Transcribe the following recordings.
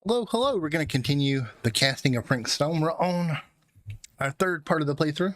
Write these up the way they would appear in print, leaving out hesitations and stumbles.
Hello, hello. We're going to continue the casting of Frank Stone. We're on our third part of the playthrough.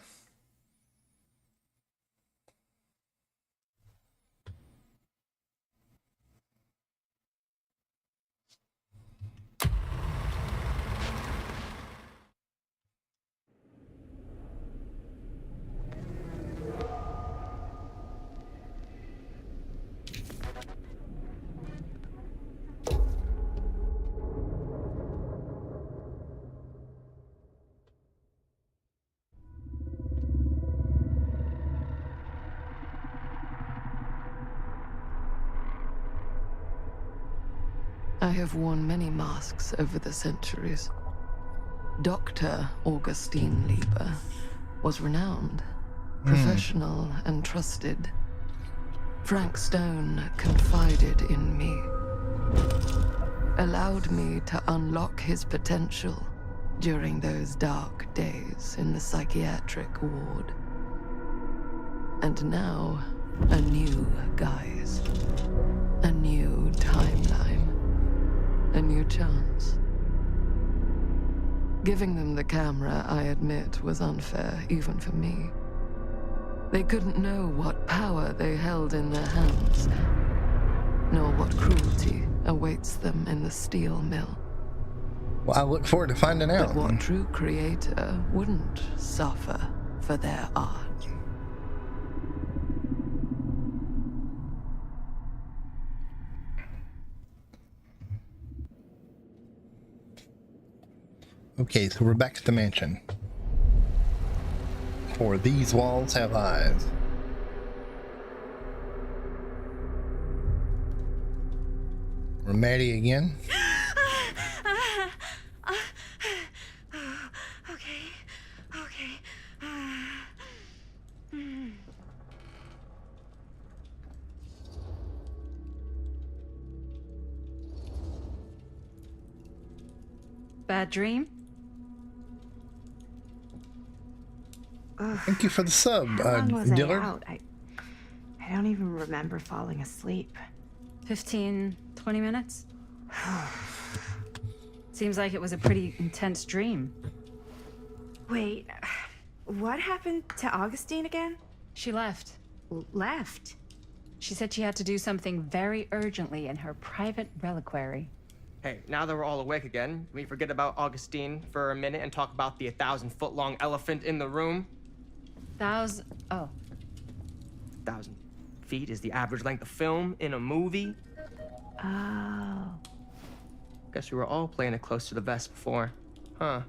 I have worn many masks over the centuries. Dr. Augustine Lieber was renowned, professional, and trusted. Frank Stone confided in me, allowed me to unlock his potential during those dark days in the psychiatric ward. And now, a new guise, a new timeline. A new chance. Giving them the camera, I admit, was unfair, even for me. They couldn't know what power they held in their hands, nor what cruelty awaits them in the steel mill. Well, I look forward to finding out. But what true creator wouldn't suffer for their art? Okay, so we're back to the mansion. For these walls have eyes. We're Maddie again. Okay. Bad dream? Thank you for the sub, How long was I Diller. out? I don't even remember falling asleep. 15, 20 minutes? Seems like it was a pretty intense dream. Wait, what happened to Augustine again? She left. Left? She said she had to do something very urgently in her private reliquary. Hey, now that we're all awake again, can we forget about Augustine for a minute and talk about the 1,000-foot-long elephant in the room? Oh. 1,000 feet is the average length of film in a movie. Oh. Guess we were all playing it close to the vest before, huh?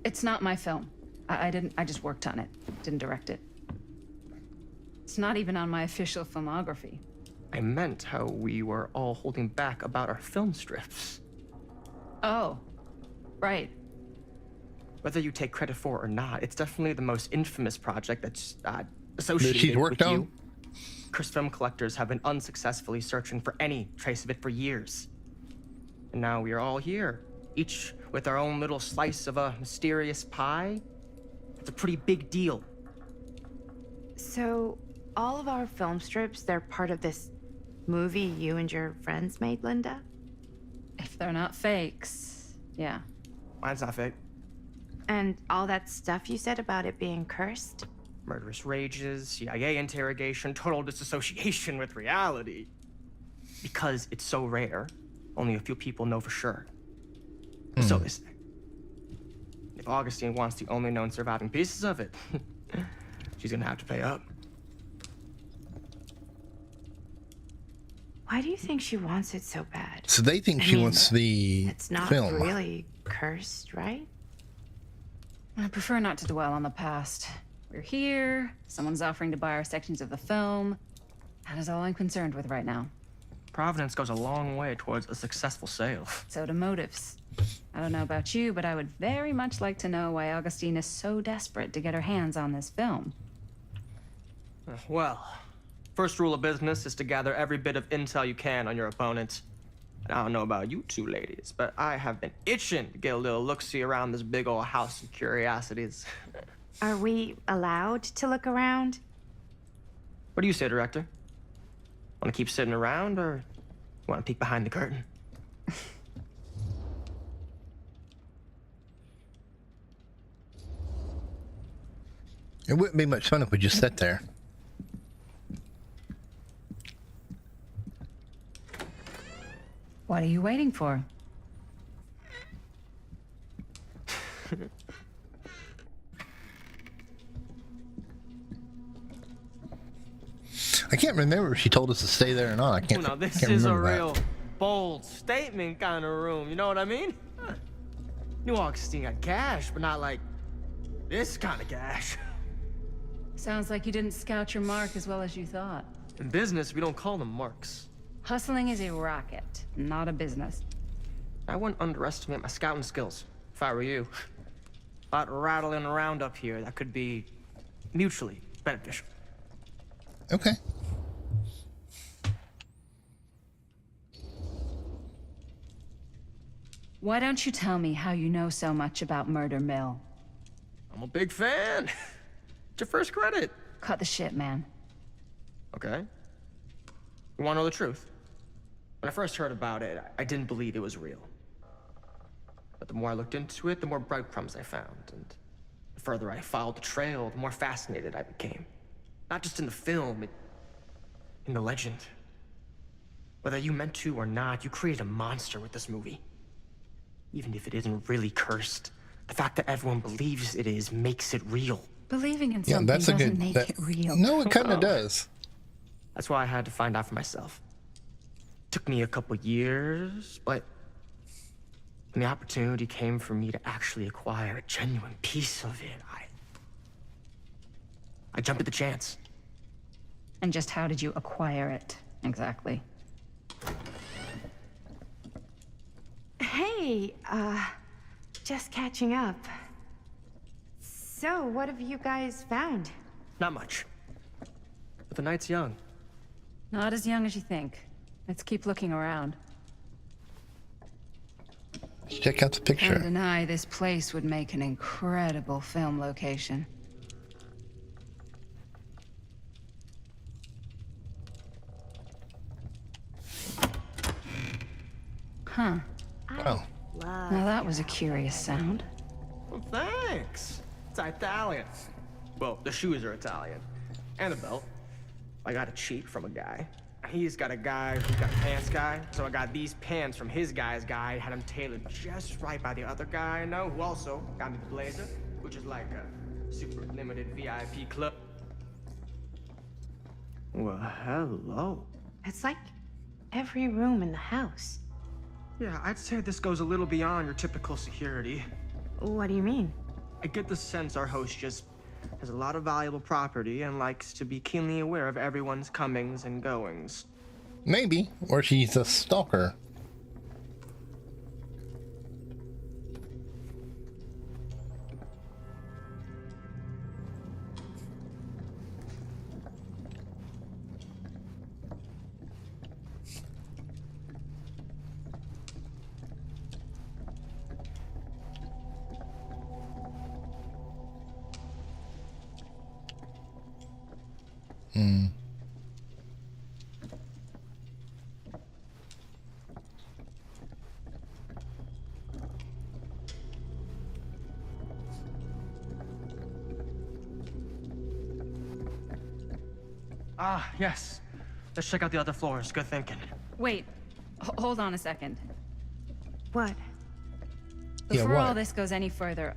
It's not my film. I just worked on it. Didn't direct it. It's not even on my official filmography. I meant how we were all holding back about our film strips. Oh, right. Whether you take credit for it or not, it's definitely the most infamous project that's associated she's worked with on? you. Cursed film collectors have been unsuccessfully searching for any trace of it for years. And now we are all here, each with our own little slice of a mysterious pie. It's a pretty big deal. So, all of our film strips, they're part of this movie you and your friends made, Linda? If they're not fakes, yeah. Mine's not fake. And all that stuff you said about it being cursed? Murderous rages, CIA interrogation, total disassociation with reality. Because it's so rare, only a few people know for sure. So they say. If Augustine wants the only known surviving pieces of it, she's gonna have to pay up. Why do you think she wants it so bad? So they think I she mean, wants the It's not film. really cursed, right? I prefer not to dwell on the past. We're here, someone's offering to buy our sections of the film. That is all I'm concerned with right now. Providence goes a long way towards a successful sale. So do motives. I don't know about you, but I would very much like to know why Augustine is so desperate to get her hands on this film. Well, first rule of business is to gather every bit of intel you can on your opponent. And I don't know about you two ladies, but I have been itching to get a little look-see around this big old house of curiosities. Are we allowed to look around? What do you say, director? Want to keep sitting around, or want to peek behind the curtain? It wouldn't be much fun if we just sat there. What are you waiting for? I can't remember if she told us to stay there or not. I can't. Now, this can't is a remember that. real bold statement kind of room. You know what I mean? New Augustine got cash, but not like this kind of cash. Sounds like you didn't scout your mark as well as you thought. In business, we don't call them marks. Hustling is a racket, not a business. I wouldn't underestimate my scouting skills, if I were you. A lot rattling around up here that could be mutually beneficial. Okay. Why don't you tell me how you know so much about Murder Mill? I'm a big fan. It's your first credit. Cut the shit, man. Okay. You want to know the truth? When I first heard about it, I didn't believe it was real. But the more I looked into it, the more breadcrumbs I found. And the further I followed the trail, the more fascinated I became. Not just in the film, in the legend. Whether you meant to or not, you created a monster with this movie. Even if it isn't really cursed, the fact that everyone believes it is makes it real. Believing in Yeah, something that's a doesn't good. make That, it real. no, it kind of does. That's why I had to find out for myself. Took me a couple years, but when the opportunity came for me to actually acquire a genuine piece of it, I jumped at the chance. And just how did you acquire it, exactly? Hey, just catching up. So, what have you guys found? Not much. But the night's young. Not as young as you think. Let's keep looking around. Check out the Can't picture. deny this place would make an incredible film location. Huh. Oh, Now that was a curious sound. Well, thanks. It's Italian. Well, the shoes are Italian. And the belt. I got a cheat from a guy. He's got a guy who's got a pants guy. So I got these pants from his guy's guy, had them tailored just right by the other guy I know, who also got me the blazer, which is like a super limited VIP club. Well, hello. It's like every room in the house. Yeah, I'd say this goes a little beyond your typical security. What do you mean? I get the sense our host just has a lot of valuable property and likes to be keenly aware of everyone's comings and goings. maybe. Or she's a stalker. Ah, yes. Let's check out the other floors. Good thinking. Wait, hold on a second. What? Yeah, Before all what? this goes any further,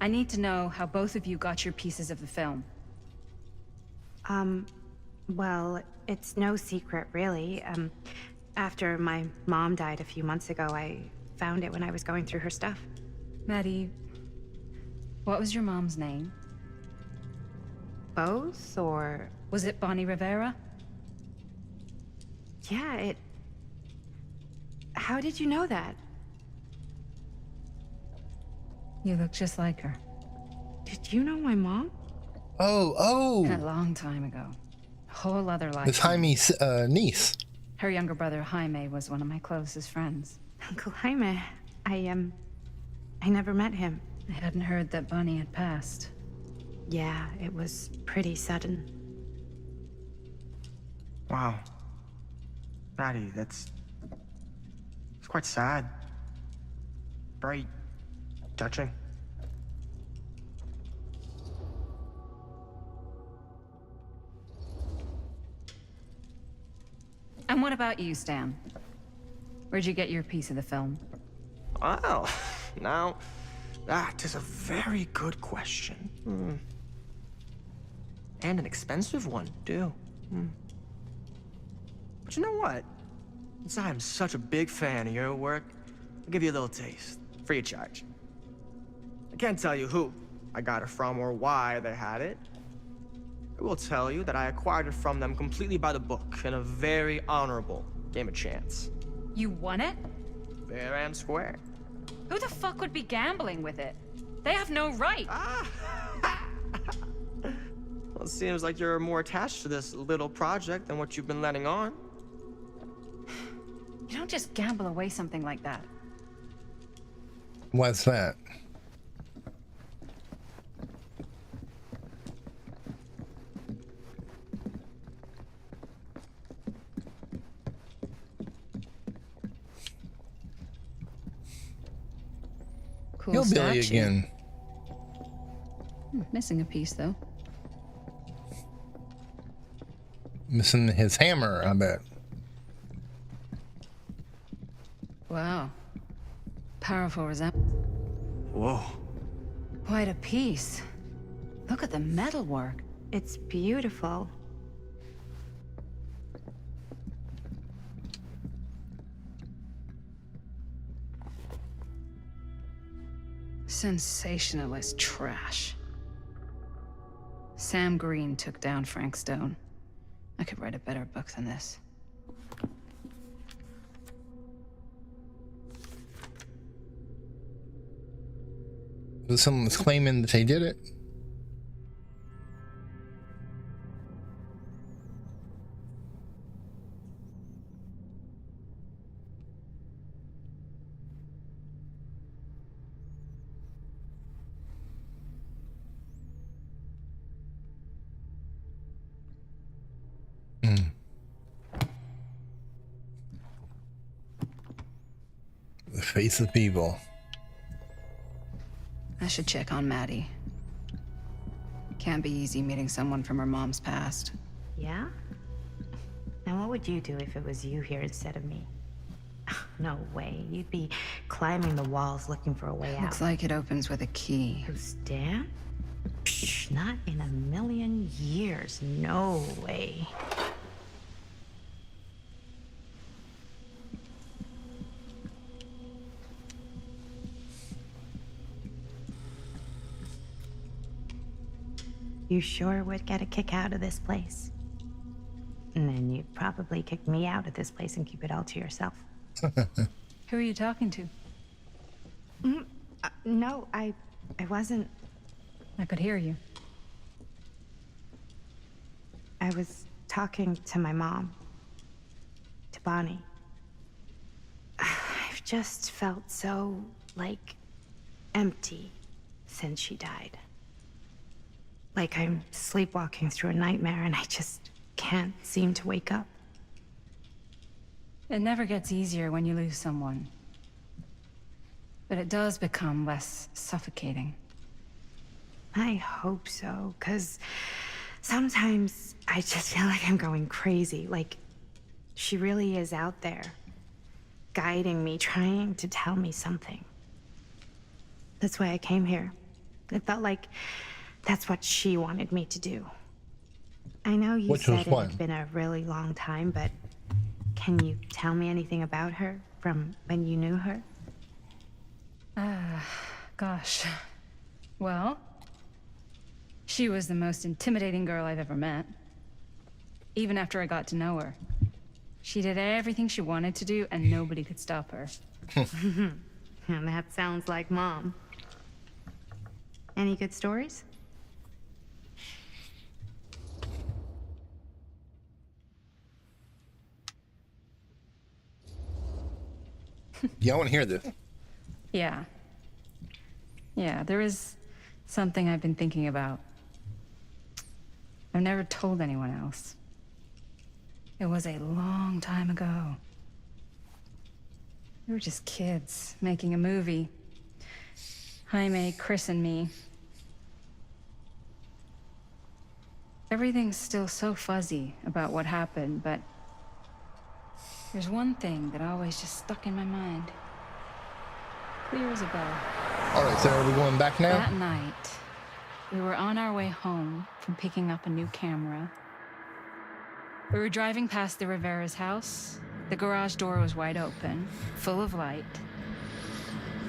I need to know how both of you got your pieces of the film. Well, it's no secret, really. After my mom died a few months ago, I found it when I was going through her stuff. Maddie, what was your mom's name? Both, or... Was it Bonnie Rivera? Yeah, it... How did you know that? You look just like her. Did you know my mom? Oh, A oh. long time ago. A whole other life. This Jaime's niece. Her younger brother Jaime was one of my closest friends. Uncle Jaime. I never met him. I hadn't heard that Bonnie had passed. Yeah, it was pretty sudden. Wow. Maddie, it's quite sad. Very touching. what about you, Stan? Where'd you get your piece of the film? Well, now, that is a very good question. And an expensive one, too. But you know what? Since I'm such a big fan of your work, I'll give you a little taste, free of charge. I can't tell you who I got it from or why they had it. I will tell you that I acquired it from them completely by the book in a very honorable game of chance. You won it? Fair and square. Who the fuck would be gambling with it? They have no right. Well, it seems like you're more attached to this little project than what you've been letting on. You don't just gamble away something like that. What's that? Cool Hillbilly statue. again. Missing a piece, though. Missing his hammer, I bet. Wow. Powerful resemblance. Whoa. Quite a piece. Look at the metalwork. It's beautiful. Sensationalist trash. Sam Green took down Frank Stone. I could write a better book than this. Someone's claiming that they did it. The face of evil. I should check on Maddie. Can't be easy meeting someone from her mom's past. Yeah? Now what would you do if it was you here instead of me? No way. You'd be climbing the walls looking for a way out. Looks like it opens with a key. Who's Dan? Psh, not in a million years. No way. You sure would get a kick out of this place. And then you'd probably kick me out of this place and keep it all to yourself. Who are you talking to? No, I wasn't. I could hear you. I was talking to my mom. To Bonnie. I've just felt so, like, empty since she died. Like I'm sleepwalking through a nightmare and I just can't seem to wake up. It never gets easier when you lose someone. But it does become less suffocating. I hope so, because sometimes I just feel like I'm going crazy. Like she really is out there, guiding me, trying to tell me something. That's why I came here. It felt like that's what she wanted me to do. I know you said it had been a really long time, but can you tell me anything about her from when you knew her? Gosh. Well, she was the most intimidating girl I've ever met. Even after I got to know her. She did everything she wanted to do, and nobody could stop her. And that sounds like Mom. Any good stories? Yeah, I want to hear this. Yeah. Yeah, there is something I've been thinking about. I've never told anyone else. It was a long time ago. We were just kids making a movie. Jaime, Chris, and me. Everything's still so fuzzy about what happened, but There's one thing that always just stuck in my mind. Clear as a bell. All right, so are we going back now? That night, we were on our way home from picking up a new camera. We were driving past the Rivera's house. The garage door was wide open, full of light.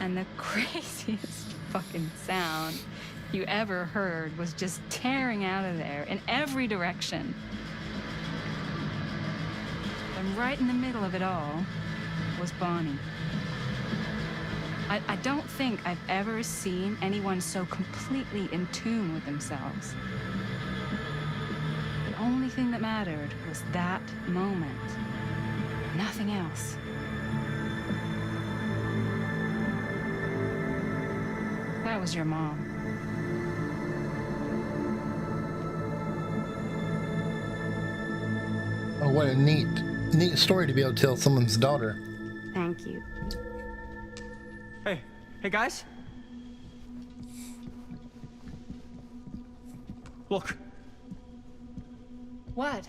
And the craziest fucking sound you ever heard was just tearing out of there in every direction. And right in the middle of it all was Bonnie. I don't think I've ever seen anyone so completely in tune with themselves. The only thing that mattered was that moment. Nothing else. That was your mom. Oh, what a neat story to be able to tell someone's daughter. Thank you. Hey guys. Look. What?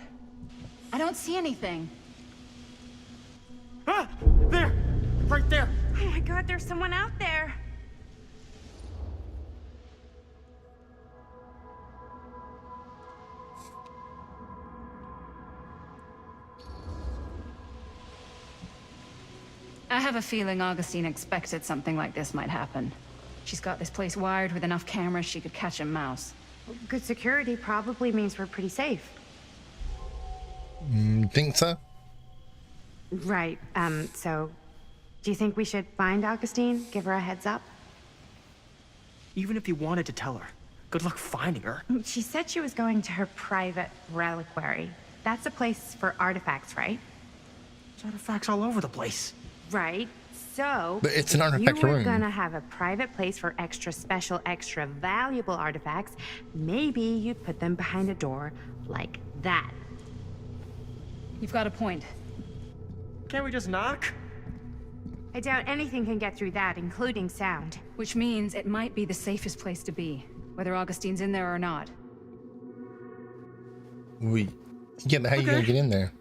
I don't see anything. Ah! There! Right there! Oh my god, there's someone out there. I have a feeling Augustine expected something like this might happen. She's got this place wired with enough cameras she could catch a mouse. Good security probably means we're pretty safe. Think so? Right, so do you think we should find Augustine? Give her a heads up? Even if you wanted to tell her, good luck finding her. She said she was going to her private reliquary. That's a place for artifacts, right? There's artifacts all over the place. Right. So, But it's an if artifact you were room. gonna have a private place for extra special, extra valuable artifacts, maybe you'd put them behind a door like that. You've got a point. Can't we just knock? I doubt anything can get through that, including sound. Which means it might be the safest place to be, whether Augustine's in there or not. Yeah, but how you gonna get in there?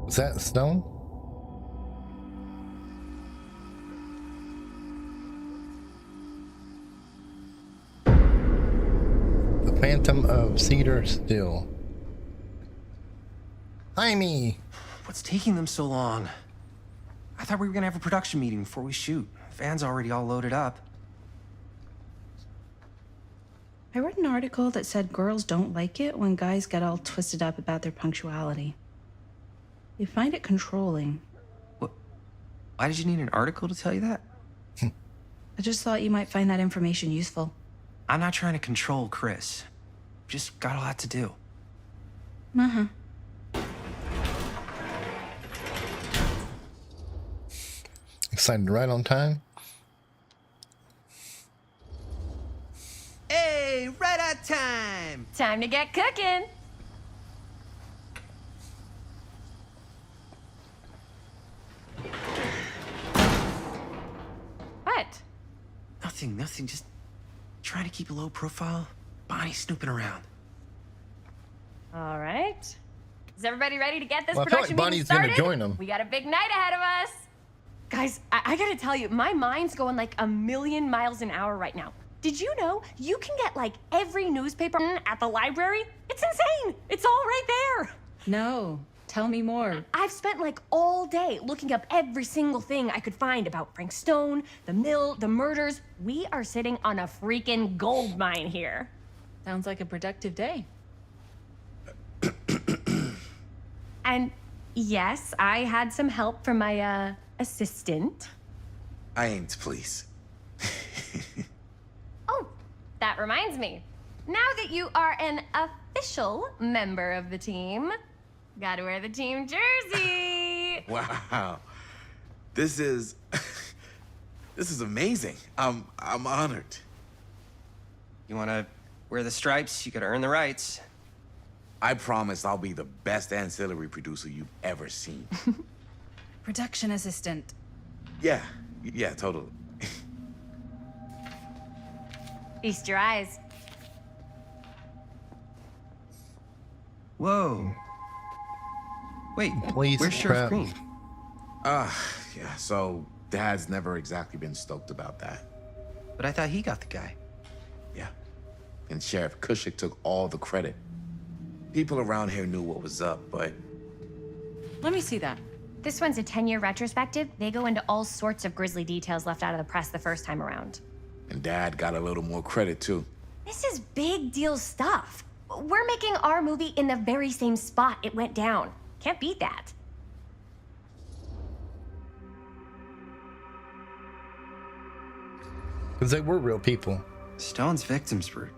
Is that stone? The Phantom of Cedar Still. Hi, me. What's taking them so long? I thought we were gonna have a production meeting before we shoot. Van's already all loaded up. I read an article that said girls don't like it when guys get all twisted up about their punctuality. They find it controlling. What? Why did you need an article to tell you that? I just thought you might find that information useful. I'm not trying to control Chris. Just got a lot to do. Uh-huh. Excited right on time. Hey, right on time! Time to get cooking. What? Nothing. Just trying to keep a low profile. Bonnie snooping around. All right. Is everybody ready to get this Well, I feel production like meeting Bonnie's gonna started? join them. We got a big night ahead of us. Guys, I gotta tell you, my mind's going like a million miles an hour right now. Did you know you can get like every newspaper at the library? It's insane. It's all right there. No, tell me more. I've spent like all day looking up every single thing I could find about Frank Stone, the mill, the murders. We are sitting on a freaking gold mine here. Sounds like a productive day. And yes, I had some help from my assistant. I aim to please. Oh, that reminds me. Now that you are an official member of the team, gotta wear the team jersey. Wow. This is amazing. I'm honored. You wanna wear the stripes? You gotta earn the rights. I promise I'll be the best ancillary producer you've ever seen. Production assistant. Yeah, totally. Feast your eyes. Whoa. Wait, Please where's Sheriff prep. Green? Yeah, so Dad's never exactly been stoked about that. But I thought he got the guy. Yeah. And Sheriff Cushik took all the credit. People around here knew what was up, but Let me see that. This one's a 10-year retrospective. They go into all sorts of grisly details left out of the press the first time around. and Dad got a little more credit too. This is big deal stuff. We're making our movie in the very same spot it went down. Can't beat that. Because they were real people. Stone's victims were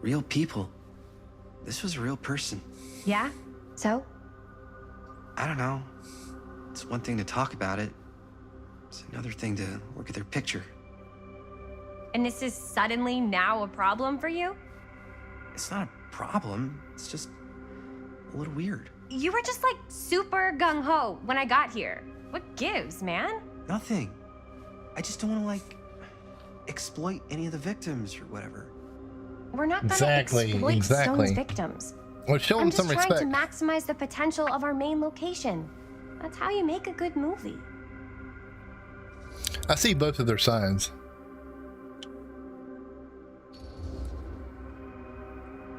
real people. This was a real person. Yeah? So? I don't know. It's one thing to talk about it. It's another thing to look at their picture. And this is suddenly now a problem for you? It's not a problem. It's just a little weird. You were just like super gung-ho when I got here. What gives, man? Nothing. I just don't want to, like, exploit any of the victims or whatever. We're not gonna Exactly, exploit exactly. Stone's victims. Well, show I'm them just some trying respect. to maximize the potential of our main location. That's how you make a good movie. I see both of their sides.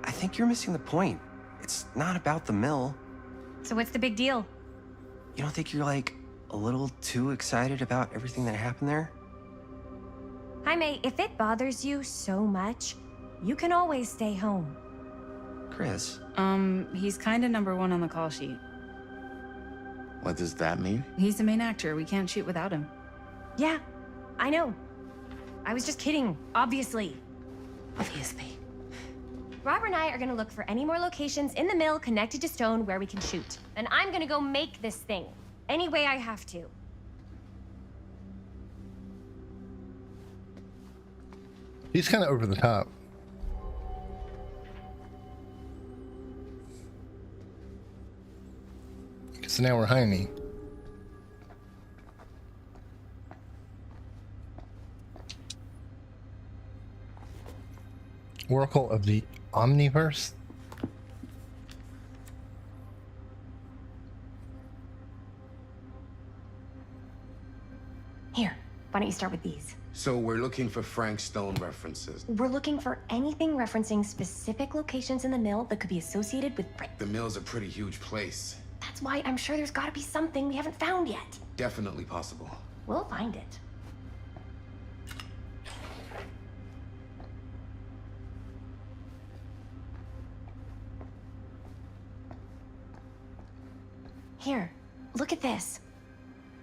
I think you're missing the point. It's not about the mill. So what's the big deal? You don't think you're, like, a little too excited about everything that happened there? Jaime, if it bothers you so much, you can always stay home. Chris, He's kinda number one on the call sheet. What does that mean? He's the main actor. We can't shoot without him. Yeah, I know. I was just kidding, obviously. Obviously. Robert and I are gonna look for any more locations in the mill connected to Stone where we can shoot. And I'm gonna go make this thing, any way I have to. He's kind of over the top. So now we're Jaime. Oracle of the Omniverse? Here, why don't you start with these? So we're looking for Frank Stone references. We're looking for anything referencing specific locations in the mill that could be associated with Frank. The mill's a pretty huge place. That's why I'm sure there's gotta be something we haven't found yet. Definitely possible. We'll find it. Here, look at this.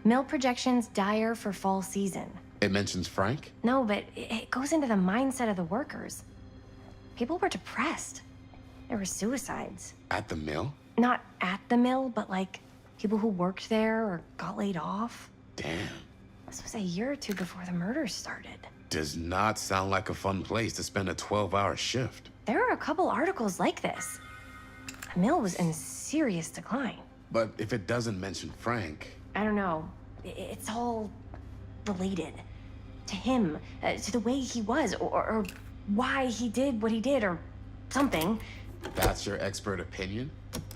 Mill projections dire for fall season. It mentions Frank? No, but it goes into the mindset of the workers. People were depressed. There were suicides. At the mill? Not at the mill, but like people who worked there or got laid off. Damn. This was a year or two before the murders started. Does not sound like a fun place to spend a 12-hour shift. There are a couple articles like this. The mill was in serious decline. But if it doesn't mention Frank, I don't know. It's all related to him, to the way he was, or why he did what he did, or something. that's your expert opinion?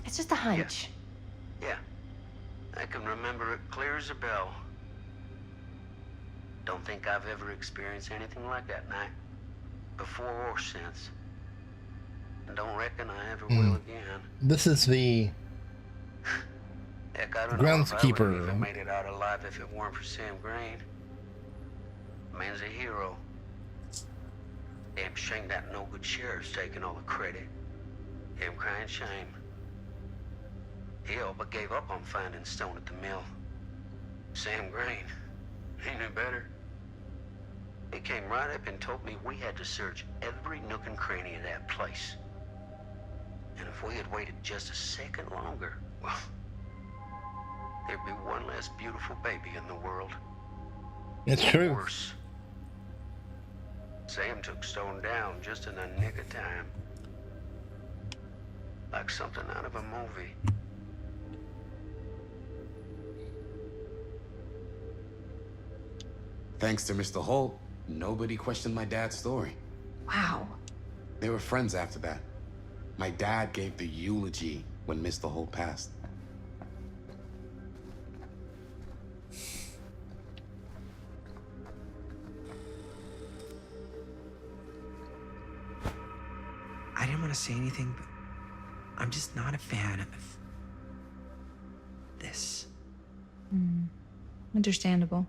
It's just a hunch. Yeah. I can remember it clear as a bell. Don't think I've ever experienced anything like that night. Before or since. And don't reckon I ever will again. This is the Heck, I don't know if I would have groundskeeper. even made it out alive if it weren't for Sam Green. Man's a hero. Damn shame that no good sheriff's taking all the credit. Him crying shame. He all but gave up on finding Stone at the mill. Sam Green, he knew better. He came right up and told me we had to search every nook and cranny of that place. And if we had waited just a second longer, well, there'd be one less beautiful baby in the world. It's Or true. worse. Sam took Stone down just in the nick of time. Like something out of a movie. Thanks to Mr. Holt, Nobody questioned my dad's story. Wow. They were friends after that. My dad gave the eulogy when Mr. Holt passed. I didn't want to say anything, but I'm just not a fan of this. Understandable.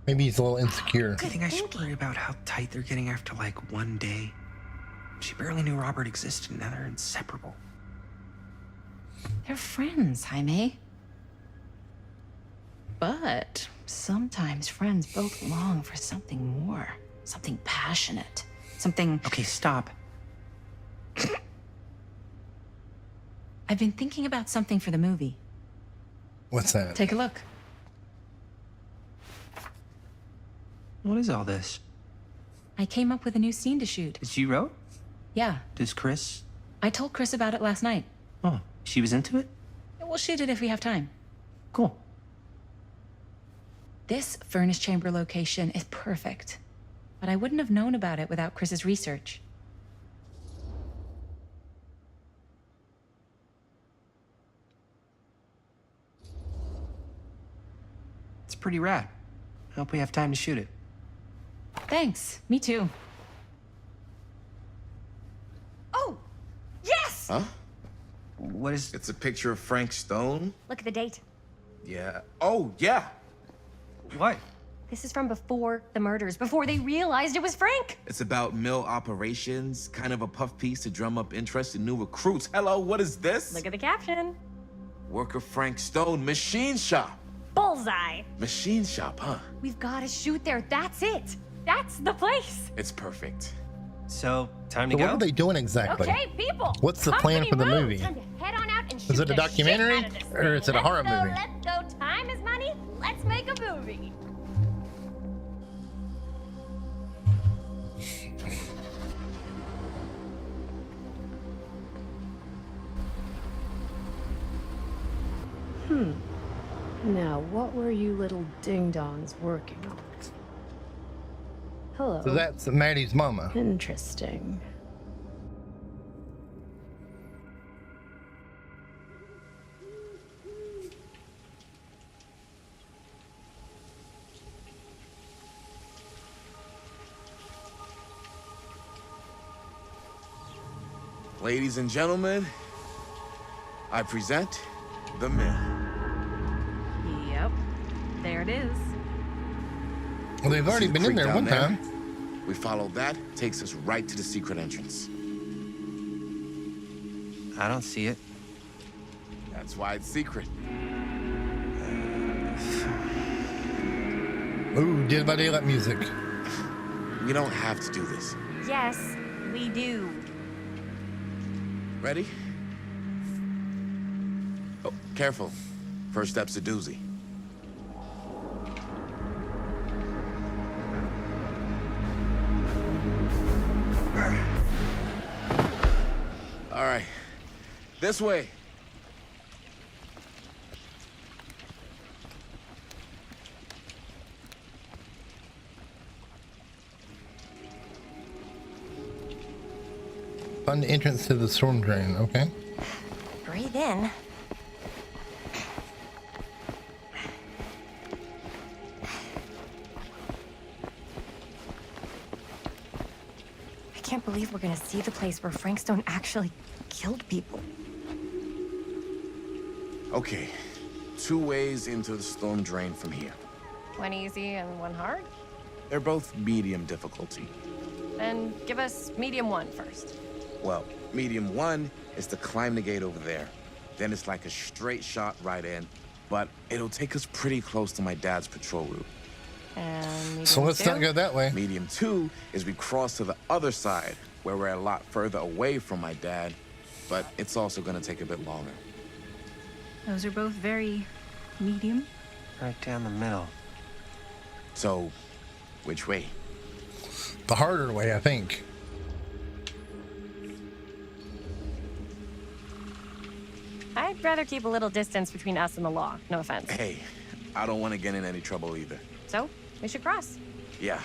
Maybe he's a little insecure. I think I should worry about how tight they're getting after like one day. She barely knew Robert existed, now they're inseparable. They're friends, Jaime. But sometimes friends both long for something more, something passionate, something. Okay, stop. I've been thinking about something for the movie. What's that? Take a look. What is all this? I came up with a new scene to shoot. That you wrote? Yeah, Does Chris? I told Chris about it last night. Oh, she was into it? We'll shoot it if we have time. Cool. This furnace chamber location is perfect, but I wouldn't have known about it without Chris's research. It's pretty rad. I hope we have time to shoot it. Thanks, me too. Oh, yes! Huh? What is... It's a picture of Frank Stone? Look at the date. Yeah. Oh, yeah. What? This is from before the murders, before they realized it was Frank. It's about mill operations, kind of a puff piece to drum up interest in new recruits. Hello, what is this? Look at the caption. Worker Frank Stone, machine shop. Bullseye. Machine shop, huh? We've got to shoot there. That's it. That's the place. It's perfect. So, time to So what go? are they doing exactly? Okay, people. What's the plan Company for the move. movie? Time to head on out and shoot Is it a the documentary, shit out of this or thing. is it a horror movie? Let's go. Time is money. Let's make a movie. Now, what were you little ding-dongs working on? Hello. So that's Maddie's mama. Interesting. Ladies and gentlemen, I present the mill. Yep. There it is. Well, they've already See the been in creek there down one there? time. We follow that, takes us right to the secret entrance. I don't see it. That's why it's secret. Ooh, Dead by Daylight music. We don't have to do this. Yes, we do. Ready? Oh, careful. First step's a doozy. All right. This way. Find the entrance to the storm drain, okay? Breathe in. I can't believe we're gonna see the place where Frank Stone actually killed people. Okay. 2 ways into the storm drain from here. One easy and one hard? They're both medium difficulty. Then give us medium one first. Well, medium 1 is to climb the gate over there. Then it's like a straight shot right in, but it'll take us pretty close to my dad's patrol route. And medium So let's two? not go that way. Medium 2 is we cross to the other side, where we're a lot further away from my dad, but it's also gonna take a bit longer. Those are both very medium. Right down the middle. So, which way? The harder way, I think. I'd I'd rather keep a little distance between us and the law. No offense. Hey, I don't want to get in any trouble either. So, we should cross. Yeah.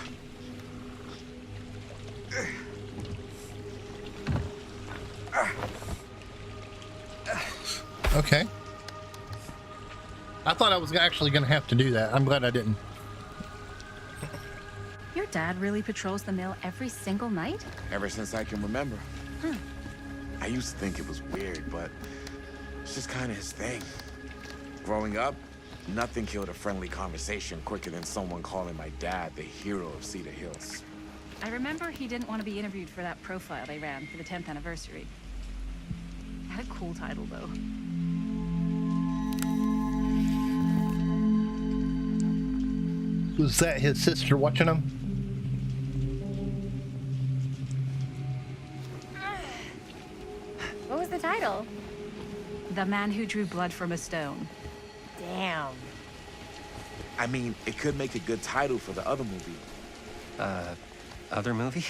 Okay. I thought I was actually going to have to do that. I'm glad I didn't. Your dad really patrols the mill every single night? Ever since I can remember. I used to think it was weird, but it's just kind of his thing. Growing up, nothing killed a friendly conversation quicker than someone calling my dad the hero of Cedar Hills. I remember he didn't want to be interviewed for that profile they ran for the 10th anniversary. Had a cool title, though. Was that his sister watching him? What was the title? The Man Who Drew Blood from a Stone. Damn. I mean, it could make a good title for the other movie. Other movie?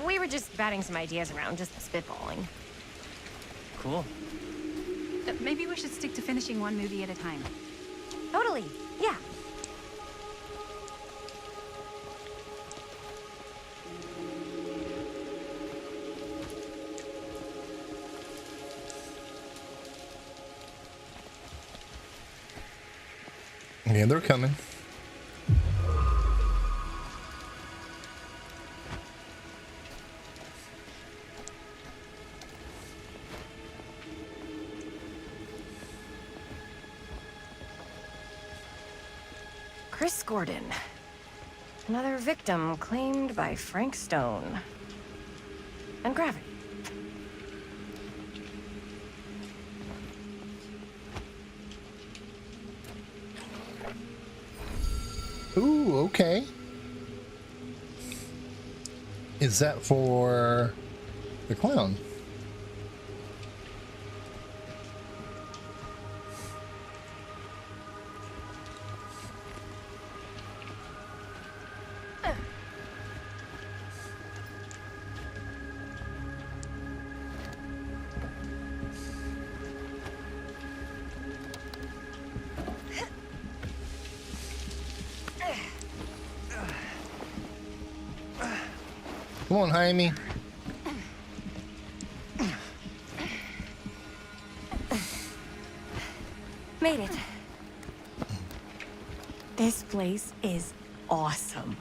We were just batting some ideas around, just spitballing. Cool. Maybe we should stick to finishing one movie at a time. Totally. Yeah. Yeah, they're coming. Chris Gordon. Another victim claimed by Frank Stone. And gravity. Ooh, okay. Is that for the clown? Come on, Jaime. Made it. This place is awesome.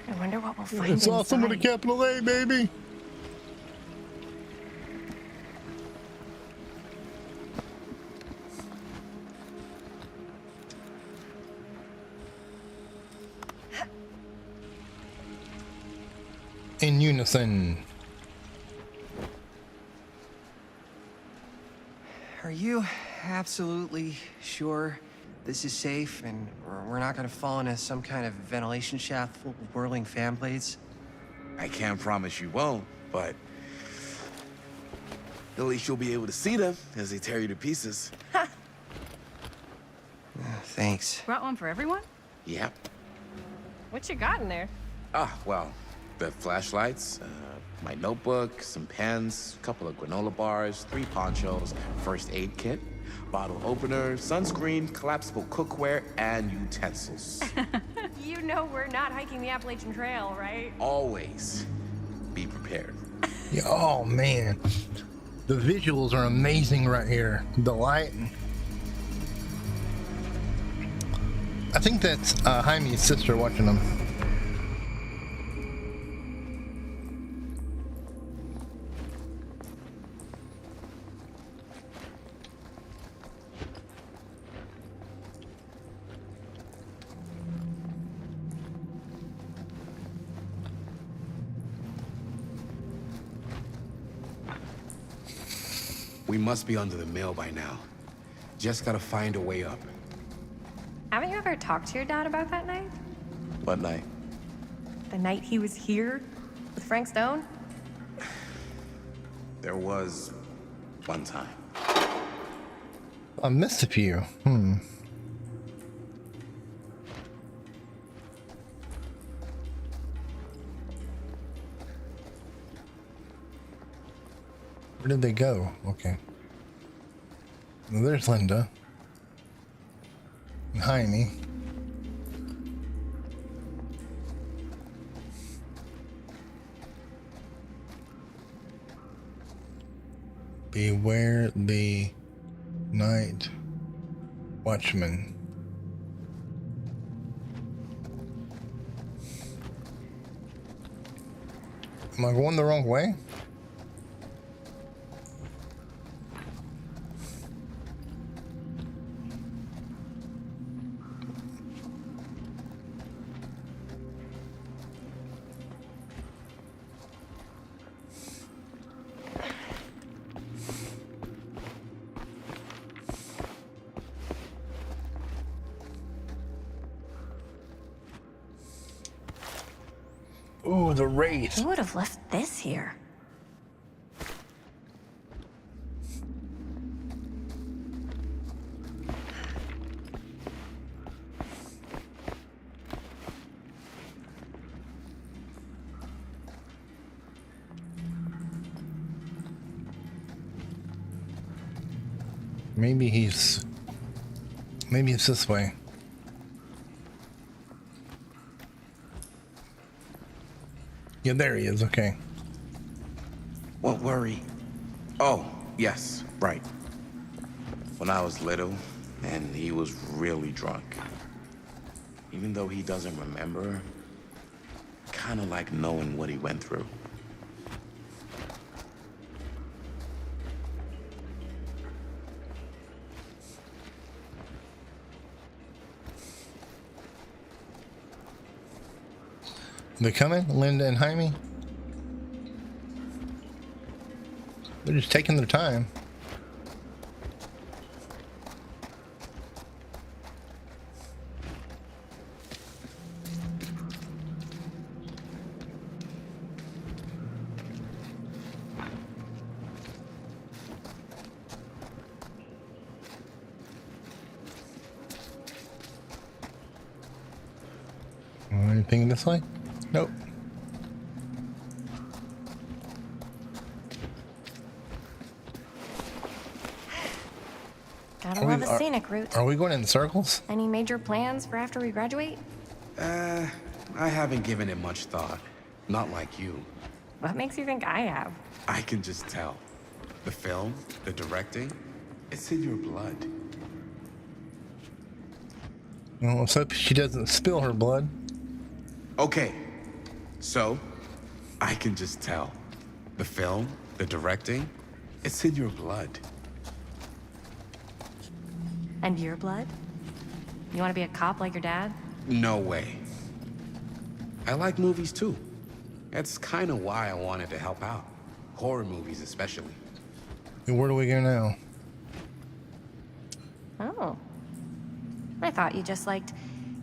I wonder what we'll find It's awesome with a inside. capital A, baby. In unison. Are you absolutely sure this is safe and we're not gonna fall into some kind of ventilation shaft full of whirling fan blades? I can't promise you won't, but at least you'll be able to see them as they tear you to pieces. Thanks. Brought one for everyone? Yep. What you got in there? Well, the flashlights, my notebook, some pens, a couple of granola bars, 3 ponchos, first aid kit, bottle opener, sunscreen, collapsible cookware, and utensils. You know we're not hiking the Appalachian Trail, right? Always be prepared. Yeah, oh man, the visuals are amazing right here. The light. I think that's Jaime's sister watching them. We must be under the mill by now. Just gotta find a way up. Haven't you ever talked to your dad about that night? What night? The night he was here with Frank Stone? There was one time. I missed a few. Where did they go? Okay. Well, there's Linda. And Jaime. Beware the night watchman. Am I going the wrong way? Ooh, the wraith. Who would have left this here? Maybe it's this way. Yeah, there he is. Okay. What worry? Oh, yes, right. When I was little, and he was really drunk. Even though he doesn't remember, kind of like knowing what he went through. They coming? Linda and Jaime? They're just taking their time. Anything this way? Nope. Gotta love a scenic route. Are we going in circles? Any major plans for after we graduate? I haven't given it much thought. Not like you. What makes you think I have? I can just tell. The film, the directing, it's in your blood. Well, let's hope she doesn't spill her blood. Okay, so I can just tell. The film, the directing, it's in your blood. And your blood? You want to be a cop like your dad? No way. I like movies too. That's kind of why I wanted to help out. Horror movies especially. And where do we go now? Oh. I thought you just liked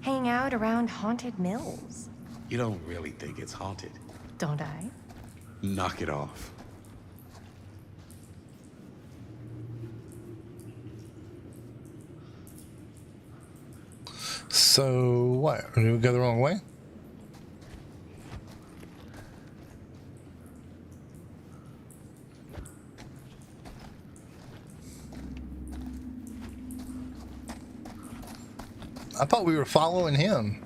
hanging out around haunted mills. You don't really think it's haunted. Don't I? Knock it off. So what? Did we go the wrong way? I thought we were following him.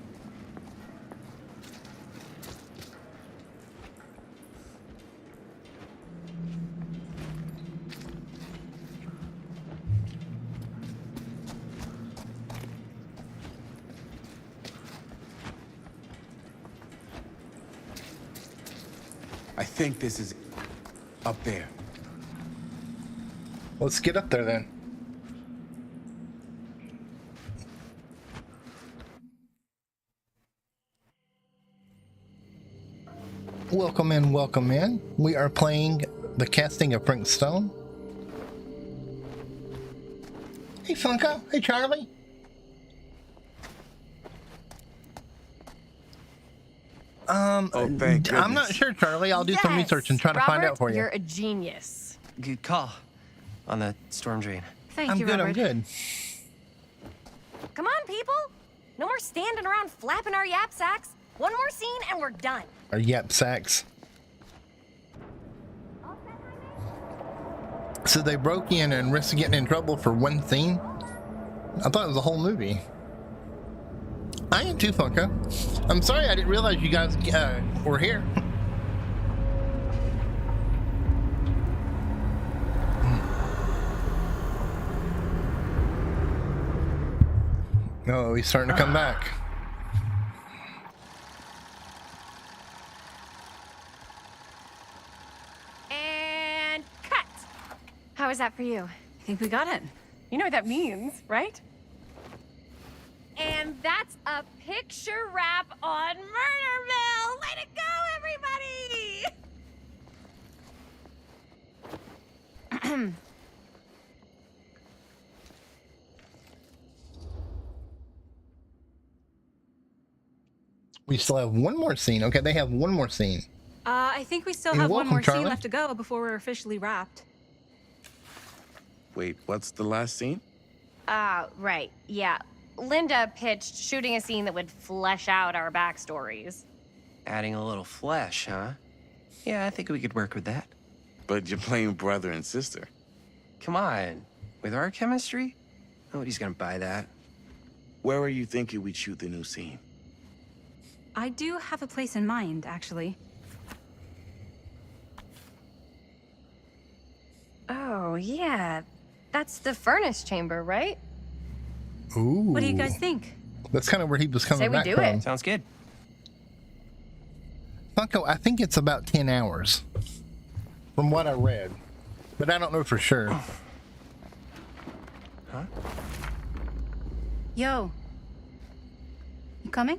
I think this is up there. Let's get up there then. Welcome in, welcome in. We are playing The Casting of Frank Stone. Hey Funko, hey Charlie. Oh, thank goodness. I'm not sure, Charlie. I'll do some research and try to find out for you. You're a genius. Good call on the storm drain. Thank I'm you, good, Robert. I'm good. Come on, people. No more standing around flapping our yap sacks. One more scene and we're done. Our yap sacks. So they broke in and risked getting in trouble for one scene? I thought it was a whole movie. I am too, Funko. I'm sorry I didn't realize you guys were here. Oh, he's starting to come back. And cut! How was that for you? I think we got it. You know what that means, right? And that's a picture wrap on Murderville! Way to go, everybody! We still have one more scene. Okay, they have one more scene. I think we still You're have one welcome, more Charlie. scene left to go before we're officially wrapped. Wait, what's the last scene? Right, yeah. Linda pitched shooting a scene that would flesh out our backstories. Adding a little flesh, huh? Yeah, I think we could work with that. But you're playing brother and sister. Come on. With our chemistry? Nobody's gonna buy that. Where are you thinking we'd shoot the new scene? I do have a place in mind, actually. Oh, yeah. That's the furnace chamber, right? Ooh. What do you guys think? That's kind of where he was coming Say we back do from. it. Sounds good. Funko, I think it's about 10 hours. From what I read. But I don't know for sure. Huh? Yo. You coming?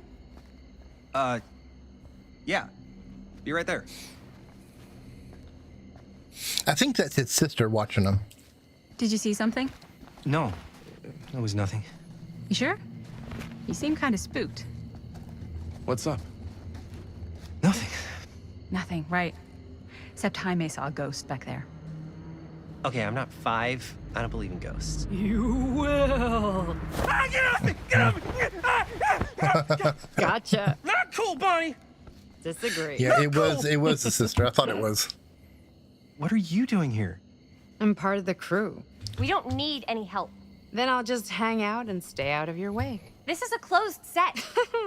Yeah. Be right there. I think that's his sister watching him. Did you see something? No. It was nothing. You sure? You seem kind of spooked. What's up? Nothing. Nothing, right. Except Jaime saw a ghost back there. Okay, I'm not 5. I don't believe in ghosts. You will. Get off me! Get off me! Gotcha. Not cool, Bonnie! Disagree. Yeah, it was the sister. I thought it was. What are you doing here? I'm part of the crew. We don't need any help. Then I'll just hang out and stay out of your way. This is a closed set.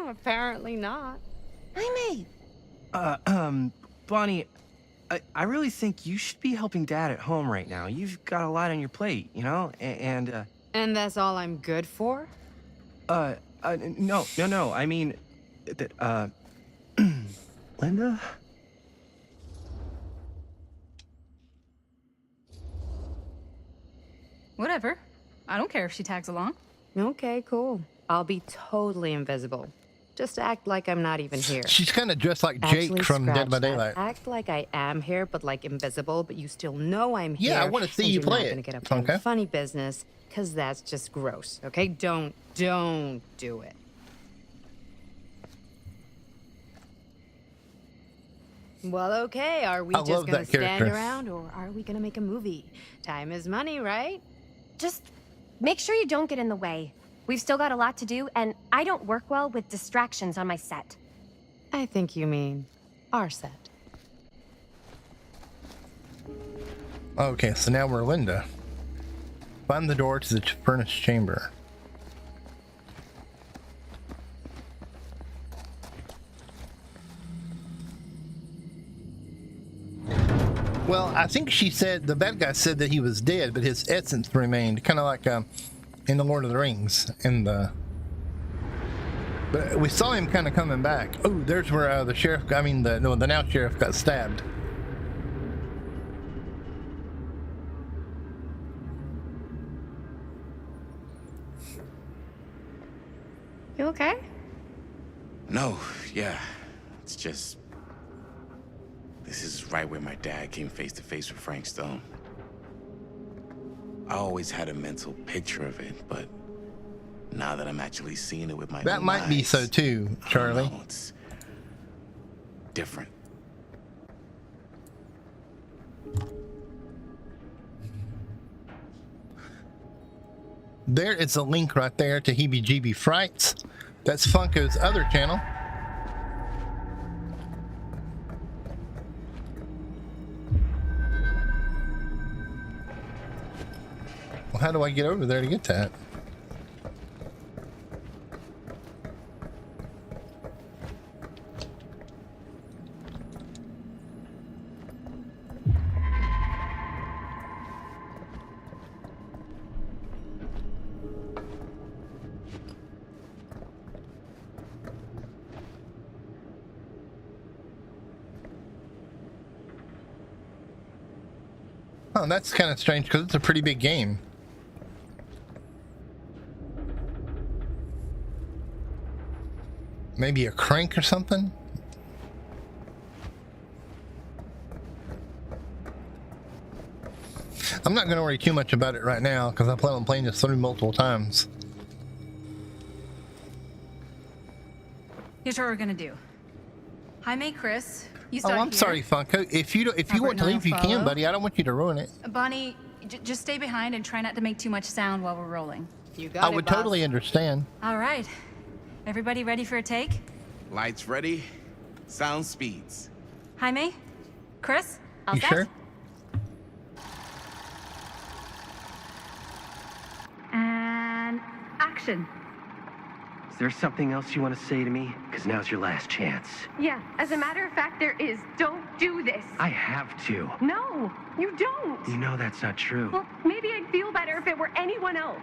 Apparently not. Jaime! Bonnie, I really think you should be helping Dad at home right now. You've got a lot on your plate, you know? And that's all I'm good for? no. I mean, that, Linda? Whatever. I don't care if she tags along. Okay, cool. I'll be totally invisible. Just act like I'm not even here. She's kind of dressed like Jake Actually, from Dead scratch by that. Daylight. Act like I am here, but like invisible, but you still know I'm here. Yeah, I wanna see and you you're play not it. gonna get up Okay. on funny business, because that's just gross, okay? Don't do it. Well, okay, are we I just love gonna that stand character. around, or are we gonna make a movie? Time is money, right? Just make sure you don't get in the way. We've still got a lot to do, and I don't work well with distractions on my set. I think you mean our set. Okay, so now we're Linda. Find the door to the furnace chamber. Well, I think she said, the bad guy said that he was dead, but his essence remained, kind of like in the Lord of the Rings. But we saw him kind of coming back. Oh, there's where the sheriff, the now sheriff got stabbed. You okay? No, yeah. It's just... This is right where my dad came face to face with Frank Stone. I always had a mental picture of it, but now that I'm actually seeing it with my That own might be eyes, so too, Charlie. I don't know, it's different. There is a link right there to Heebie Jeebie Frights. That's Funko's other channel. how do I get over there to get that? Oh, that's kind of strange because it's a pretty big game. Maybe a crank or something? I'm not going to worry too much about it right now because I plan on playing this through multiple times. Here's what we're gonna do. Jaime, Chris, you start Oh, I'm here. sorry, Funko. If you want to leave, you can, buddy. I don't want you to ruin it. Bonnie, just stay behind and try not to make too much sound while we're rolling. You got I it, would boss. totally understand. All right. Everybody ready for a take? Lights ready, sound speeds. Jaime? Chris? All You set? sure? And action. Is there something else you want to say to me? Because now's your last chance. Yeah, as a matter of fact, there is. Don't do this. I have to. No, you don't. You know that's not true. Well, maybe I'd feel better if it were anyone else.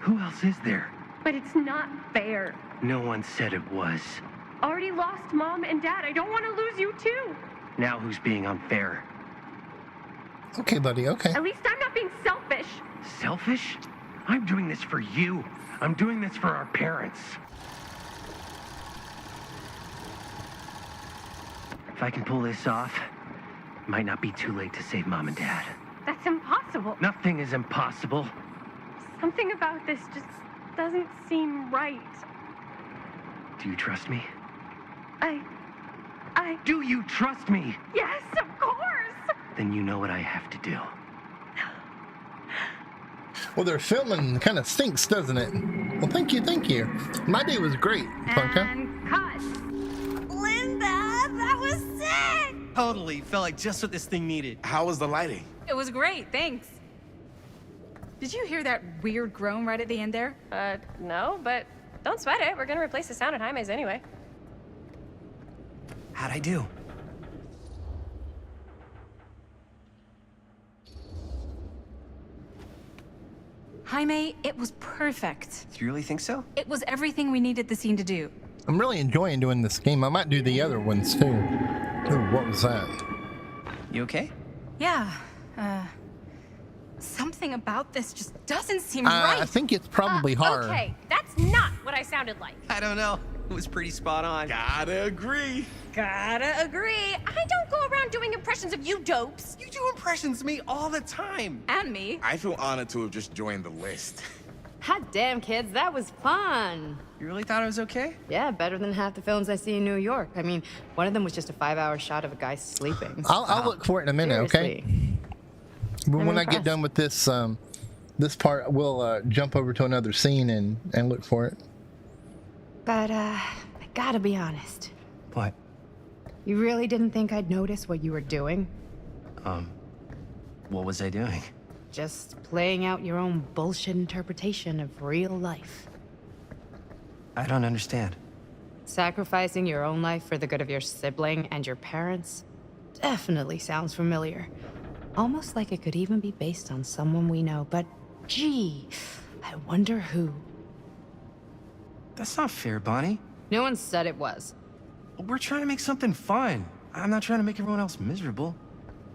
Who else is there? But it's not fair. No one said it was. Already lost Mom and Dad. I don't want to lose you too. Now who's being unfair? Okay, buddy, okay. At least I'm not being selfish. Selfish? I'm doing this for you. I'm doing this for our parents. If I can pull this off, it might not be too late to save Mom and Dad. That's impossible. Nothing is impossible. Something about this just doesn't seem right. Do you trust me? I... Do you trust me? Yes, of course! Then you know what I have to do. Well, their filming kind of stinks, doesn't it? Well, thank you, thank you. My day was great, Funko. And cut. Linda, that was sick! Totally. Felt like just what this thing needed. How was the lighting? It was great, thanks. Did you hear that weird groan right at the end there? No, but don't sweat it. We're gonna replace the sound at Jaime's anyway. How'd I do? Jaime, it was perfect. Do you really think so? It was everything we needed the scene to do. I'm really enjoying doing this game. I might do the other ones too. Ooh, what was that? You okay? Yeah, something about this just doesn't seem right. I think it's probably hard. Okay, that's not what I sounded like. I don't know. It was pretty spot on. Gotta agree. Gotta agree. I don't go around doing impressions of you dopes. You do impressions of me all the time. And me. I feel honored to have just joined the list. Hot damn, kids, that was fun. You really thought I was okay? Yeah, better than half the films I see in New York. I mean, one of them was just a 5-hour shot of a guy sleeping. I'll look for it in a minute, Seriously. okay? But I'm when I get impressed. done with this, this part, we'll jump over to another scene and look for it. But, I gotta be honest. What? You really didn't think I'd notice what you were doing? What was I doing? Just playing out your own bullshit interpretation of real life. I don't understand. Sacrificing your own life for the good of your sibling and your parents definitely sounds familiar. Almost like it could even be based on someone we know, but gee, I wonder who. That's not fair, Bonnie. No one said it was. We're trying to make something fun. I'm not trying to make everyone else miserable.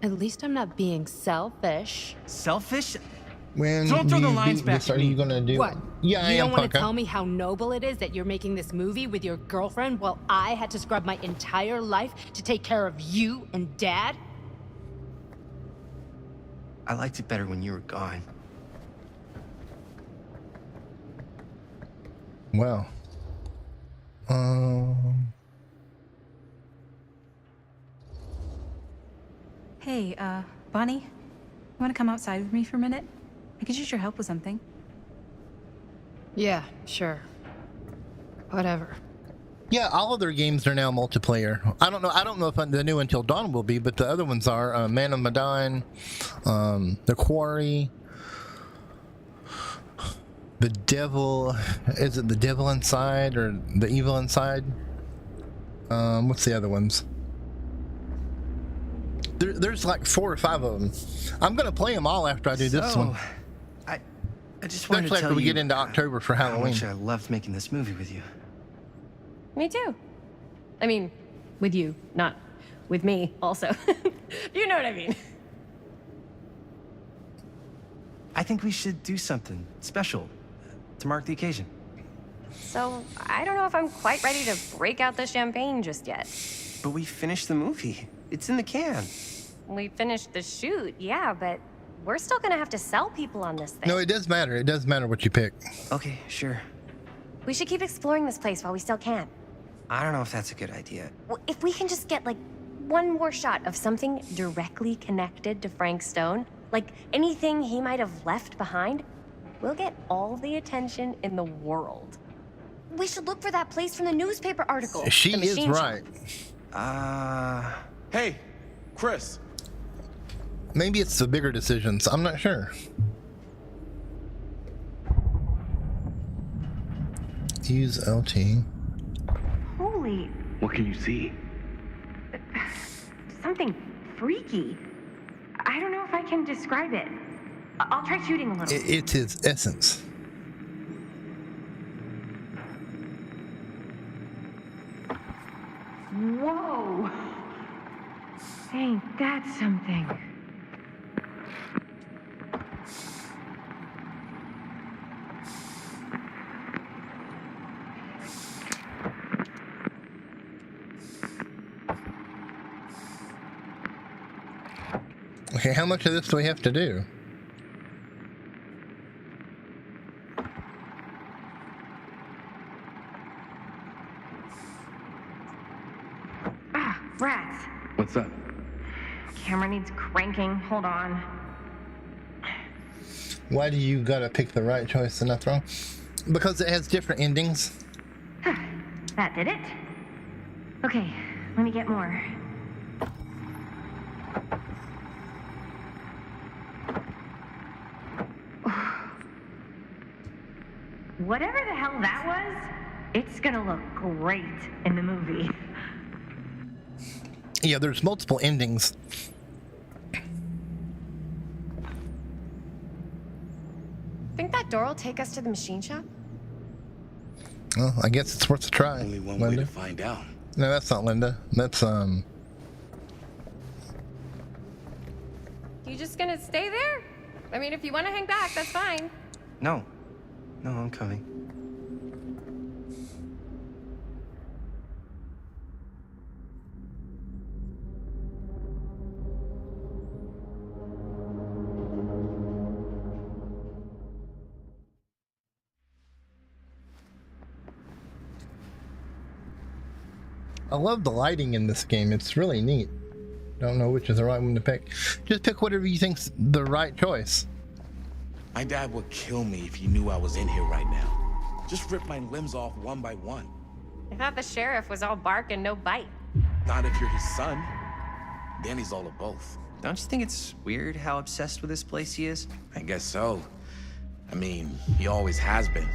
At least I'm not being selfish. Selfish? When Don't throw the you lines beat back this, at are me. you gonna do? What? Yeah, I You am, don't want to Funko. tell me how noble it is that you're making this movie with your girlfriend while I had to scrub my entire life to take care of you and Dad? I liked it better when you were gone. Well. Hey, Bonnie, you want to come outside with me for a minute? I could use your help with something. Yeah, sure. Whatever. Yeah, all of their games are now multiplayer. I don't know if the new Until Dawn will be, but the other ones are Man of Medan, The Quarry. The devil, is it the devil inside or the evil inside? What's the other ones? There's like 4 or 5 of them. I'm gonna play them all after I do this one. I just wanted Especially to tell after we you get into October for how Halloween. much I loved making this movie with you. Me too. I mean, with you, not with me also. You know what I mean. I think we should do something special to mark the occasion. So, I don't know if I'm quite ready to break out the champagne just yet. But we finished the movie. It's in the can. We finished the shoot, yeah, but we're still gonna have to sell people on this thing. No, it does matter. It does matter what you pick. Okay, sure. We should keep exploring this place while we still can. I don't know if that's a good idea. Well, if we can just get, like, one more shot of something directly connected to Frank Stone, like anything he might have left behind, we'll get all the attention in the world. We should look for that place from the newspaper article. She the is machine right. shop. Hey, Chris. Maybe it's the bigger decisions. I'm not sure. Use LT. Holy, What can you see? something freaky. I don't know if I can describe it. I'll try shooting a little. It's his essence. Whoa! Ain't that something? Okay, how much of this do we have to do? Ah, rats. What's up? Camera needs cranking. Hold on. Why do you gotta pick the right choice and not the wrong? Because it has different endings. That did it. Okay, let me get more. Whatever the hell that was, it's gonna look great in the movie. Yeah, there's multiple endings. Think that door will take us to the machine shop? Well, I guess it's worth a try. Only one Linda. way to find out. No, that's not Linda. That's You just gonna stay there? I mean, if you want to hang back, that's fine. No. No, I'm coming. I love the lighting in this game. It's really neat. Don't know which is the right one to pick. Just pick whatever you think's the right choice. My dad would kill me if he knew I was in here right now. Just rip my limbs off one by one. I thought the sheriff was all bark and no bite. Not if you're his son. Then he's all of both. Don't you think it's weird how obsessed with this place he is? I guess so. I mean, he always has been,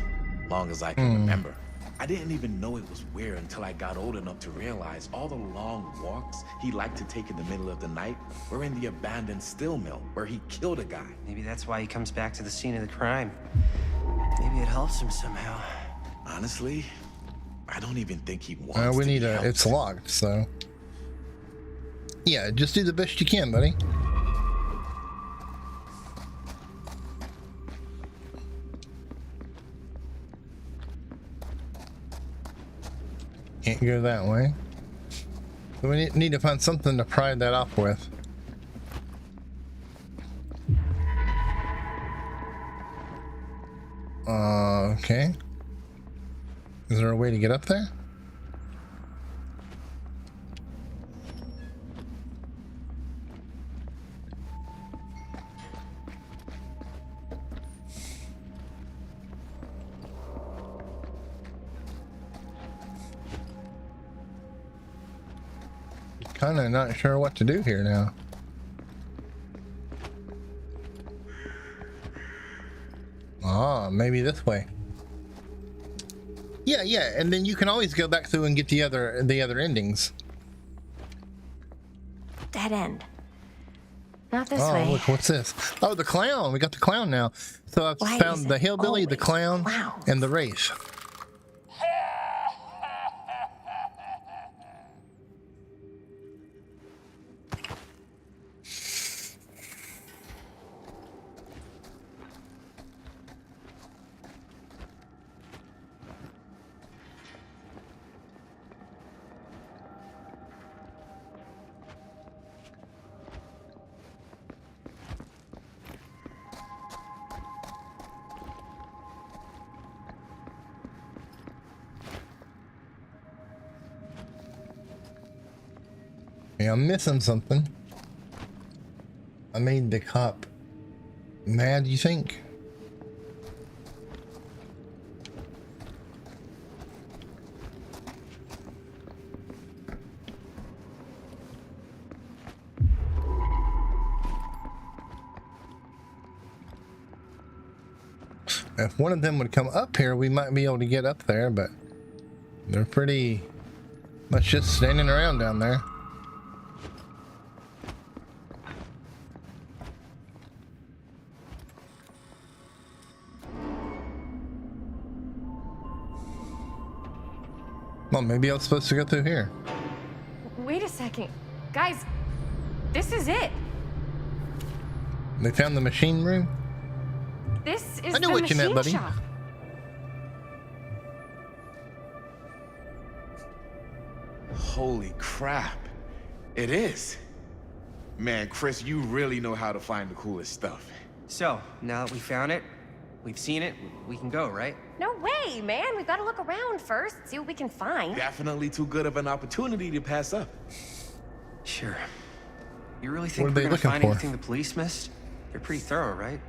long as I can remember. I didn't even know it was weird until I got old enough to realize all the long walks he liked to take in the middle of the night were in the abandoned steel mill where he killed a guy. Maybe that's why he comes back to the scene of the crime. Maybe it helps him somehow. Honestly, I don't even think he wants We to need be a. helped. It's locked, so. Yeah, just do the best you can, buddy. Can't go that way. So we need to find something to pry that off with. Okay. Is there a way to get up there? Kind of not sure what to do here now. Ah, maybe this way. Yeah, yeah, and then you can always go back through and get the other endings. Dead end. Not this Oh, way. look, what's this? Oh, the clown. We got the clown now. So I've Why found is the it hillbilly, the always clown, clowns? and the wraith. Yeah, I'm missing something. I made the cop mad, you think? If one of them would come up here, we might be able to get up there, but they're pretty much just standing around down there. Well, maybe I was supposed to go through here. Wait a second. Guys, this is it. They found the machine room? This is I knew the what you meant, machine buddy. shop. Holy crap. It is. Man, Chris, you really know how to find the coolest stuff. So, now that we found it, we've seen it, we can go, right? No way, man. We've got to look around first, see what we can find. Definitely too good of an opportunity to pass up. Sure. You really What think are we're they gonna looking find for? anything the police missed? They're pretty thorough, right?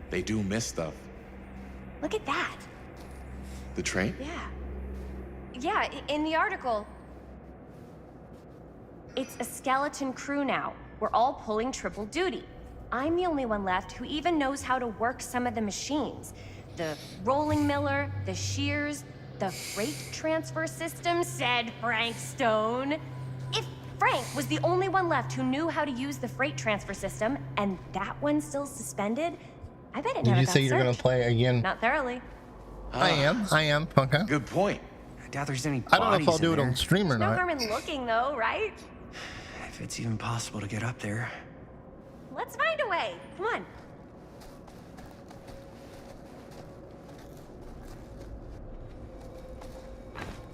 They do miss stuff. Look at that. The train? Yeah. Yeah, in the article, it's a skeleton crew now. We're all pulling triple duty. I'm the only one left who even knows how to work some of the machines. The rolling miller, the shears, the freight transfer system, said Frank Stone. If Frank was the only one left who knew how to use the freight transfer system, and that one's still suspended, I bet it Did never you got say you're going to searched. play again? Not thoroughly. I am, Punka. Good point. I doubt there's any I don't know if bodies I'll do in it on there. stream or No not. harm in looking, though, right? If it's even possible to get up there. Let's find a way. Come on.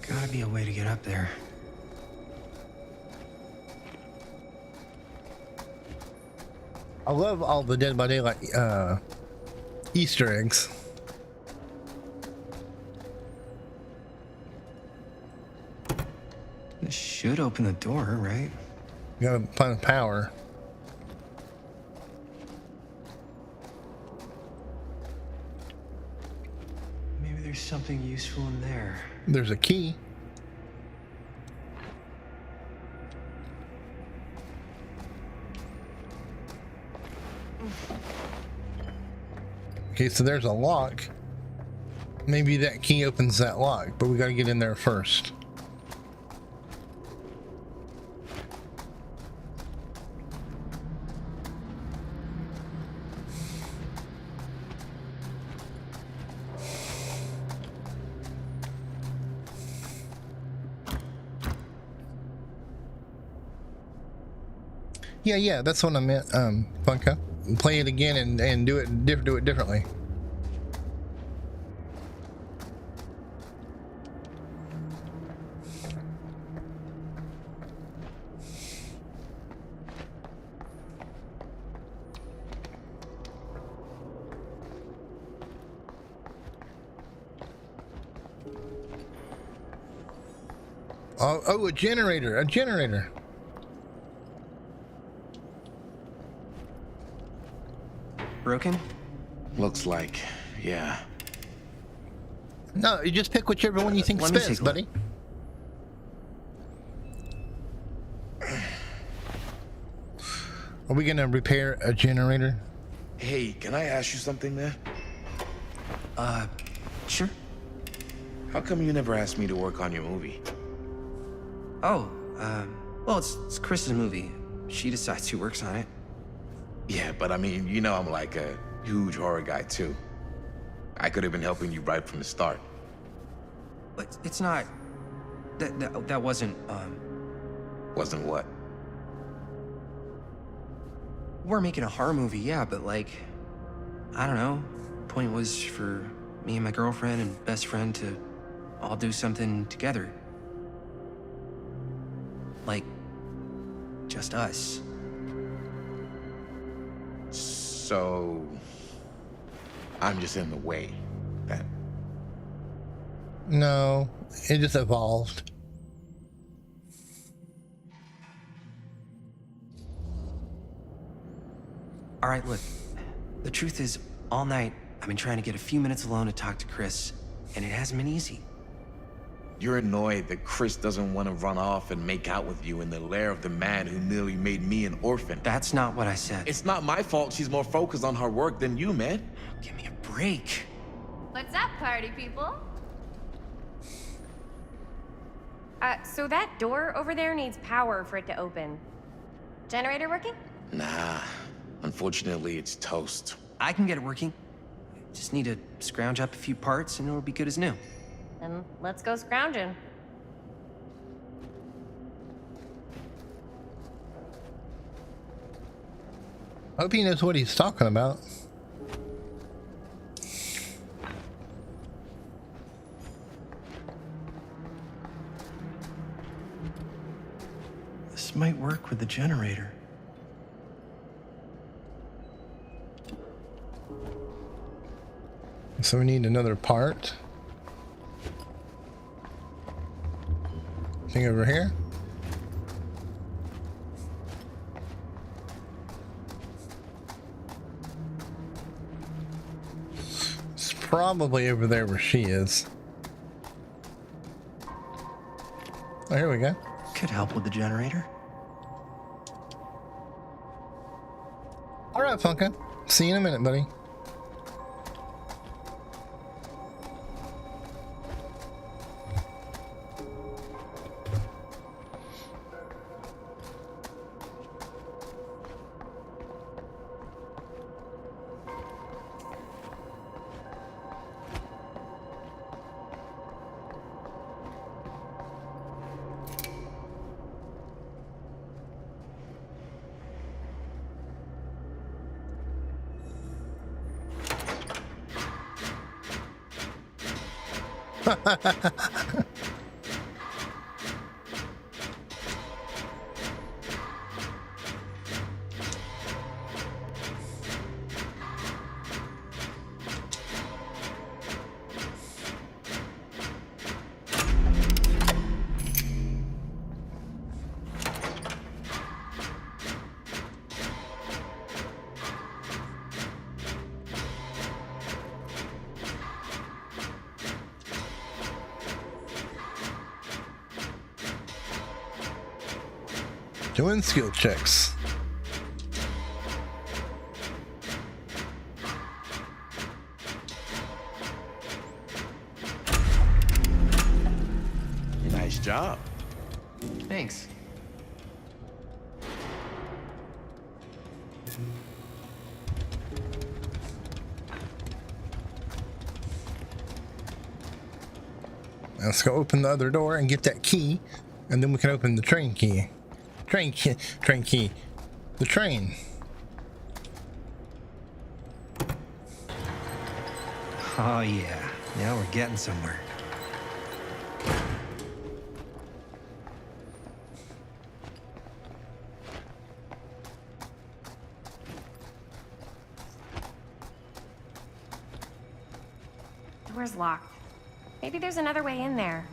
Gotta be a way to get up there. I love all the Dead by Daylight Easter eggs. This should open the door, right? You gotta find power. Maybe there's something useful in there. There's a key. Okay, so there's a lock. Maybe that key opens that lock, but we gotta get in there first. Yeah, that's what I meant, Funka. Play it again and do it differently. Oh, a generator. Broken? Looks like, yeah. No, you just pick whichever one you think Let me fits, take a look. buddy. Are we gonna repair a generator? Hey, can I ask you something, man? Sure. How come you never asked me to work on your movie? Oh, well, it's Chris's movie. She decides who works on it. Yeah, but I mean, you know I'm like a huge horror guy too. I could have been helping you right from the start. But it's not... That wasn't, Wasn't what? We're making a horror movie, yeah, but like... I don't know. Point was for me and my girlfriend and best friend to all do something together. Like, just us. So... I'm just in the way, then. No, it just evolved. All right, look. The truth is, all night, I've been trying to get a few minutes alone to talk to Chris, and it hasn't been easy. You're annoyed that Chris doesn't want to run off and make out with you in the lair of the man who nearly made me an orphan. That's not what I said. It's not my fault she's more focused on her work than you, man. Give me a break. What's up, party people? So that door over there needs power for it to open. Generator working? Nah. Unfortunately, it's toast. I can get it working. Just need to scrounge up a few parts and it'll be good as new. Then let's go scrounging. Hope he knows what he's talking about. This might work with the generator. So we need another part. Thing over here. It's probably over there where she is. Oh, here we go. Could help with the generator. All right, Funka. See you in a minute, buddy. Doing skill checks. Nice job. Thanks. Let's go open the other door and get that key, and then we can open the train key. Train key. The train. Oh yeah, now we're getting somewhere. Door's locked. Maybe there's another way in there.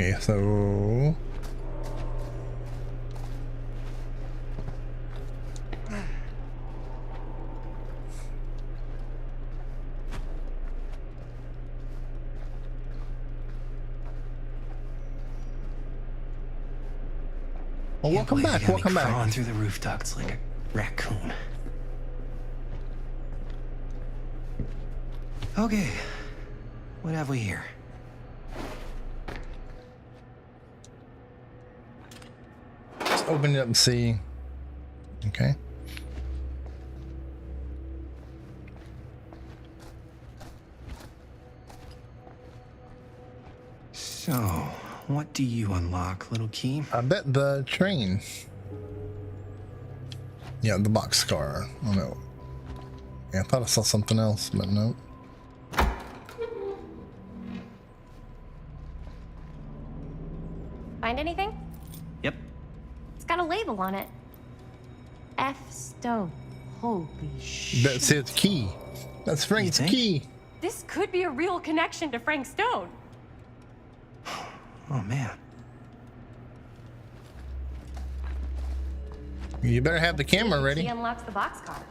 Okay, so well, welcome back. Welcome back. Crawling through the roof ducts like a raccoon. Okay, what have we here? Let's open it up and see. Okay. So, what do you unlock, little key? I bet the train. Yeah, the boxcar. Oh no. Yeah, I thought I saw something else, but no. Find anything? Yep. It's got a label on it. F. Stone. Holy shit. That's his key. That's Frank's key. This could be a real connection to Frank Stone. Oh man. You better have the camera ready. He unlocks the boxcar.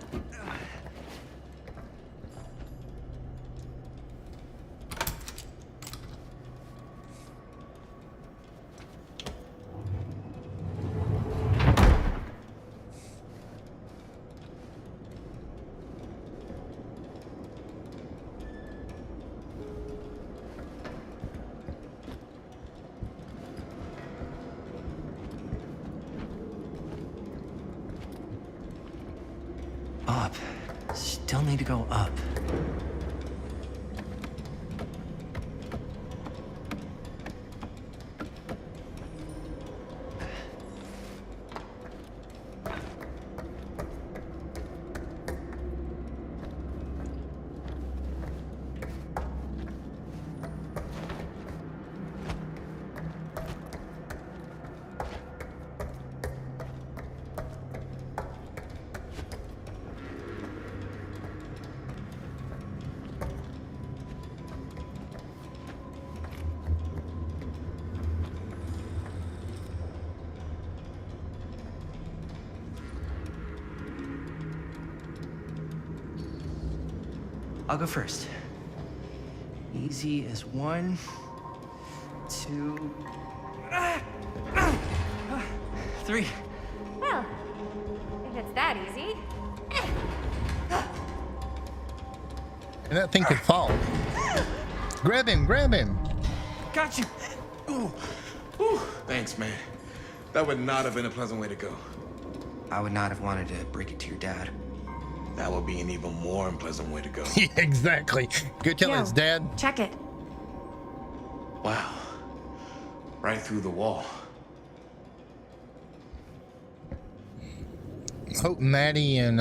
Up. Still need to go up. I'll go first. Easy as 1, 2, 3. Well, if it's that easy. And that thing could fall. Grab him, grab him. Got you. Ooh. Ooh. Thanks, man. That would not have been a pleasant way to go. I would not have wanted to break it to your dad. That would be an even more unpleasant way to go. Yeah, exactly. Go tell Yo, his dad. Check it. Wow. Right through the wall. Hope Maddie and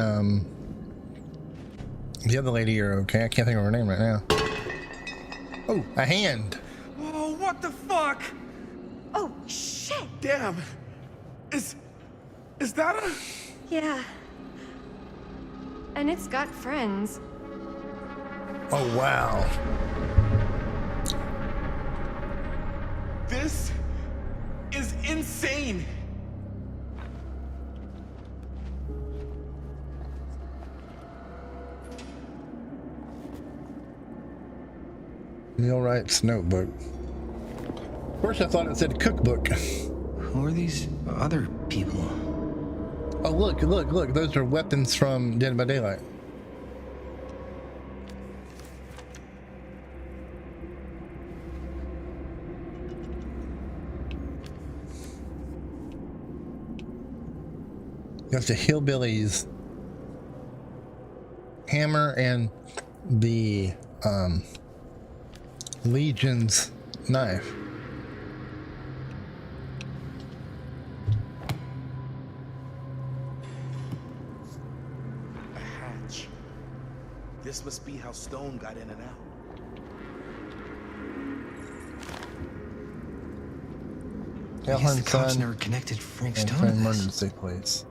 the other lady are okay. I can't think of her name right now. Oh, a hand. Oh, what the fuck? Oh, shit. Damn. Is that a... Yeah. And it's got friends. Oh, wow. This is insane. Neil Wright's notebook. First I thought it said cookbook. Who are these other people? Oh, look, look, look. Those are weapons from Dead by Daylight. Got the hillbillies hammer and the Legion's knife. A hatch. This must be how Stone got in and out. I guess the Ellen cops Sun never connected Frank and Stone to this. emergency place.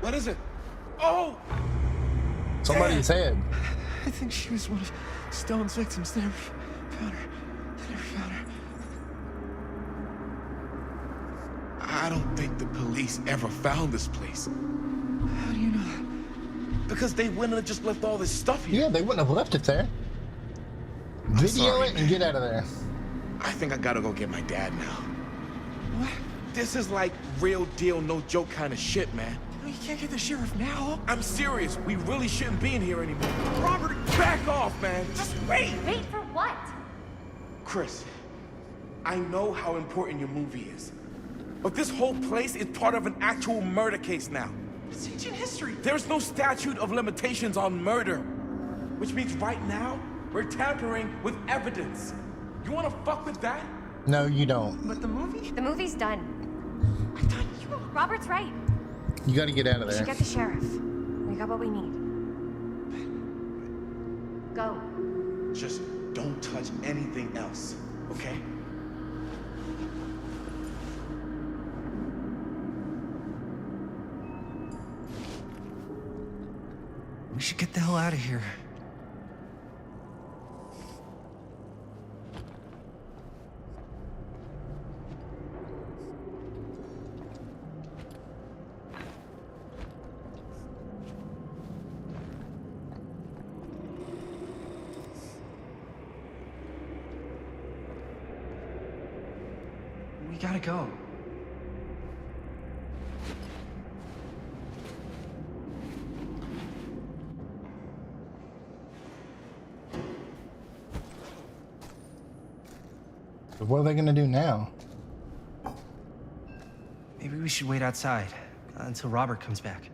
What is it? Oh! Somebody's head. I think she was one of Stone's victims. They never found her. They never found her. I don't think the police ever found this place. How do you know that? Because they wouldn't have just left all this stuff here. Yeah, they wouldn't have left it there. Video sorry, it and get out of there. I think I gotta go get my dad now. What? This is like real deal, no joke kind of shit, man. You can't get the sheriff now. I'm serious. We really shouldn't be in here anymore. Robert, back off, man. Just wait. Wait for what? Chris, I know how important your movie is. But this whole place is part of an actual murder case now. It's ancient history. There's no statute of limitations on murder. Which means right now, we're tampering with evidence. You wanna fuck with that? No, you don't. But the movie? The movie's done. I thought you... Robert's right. You gotta get out of We should there. get the sheriff. We got what we need. Go. Just don't touch anything else, okay? We should get the hell out of here. We gotta go. What are they gonna do now? Maybe we should wait outside until Robert comes back.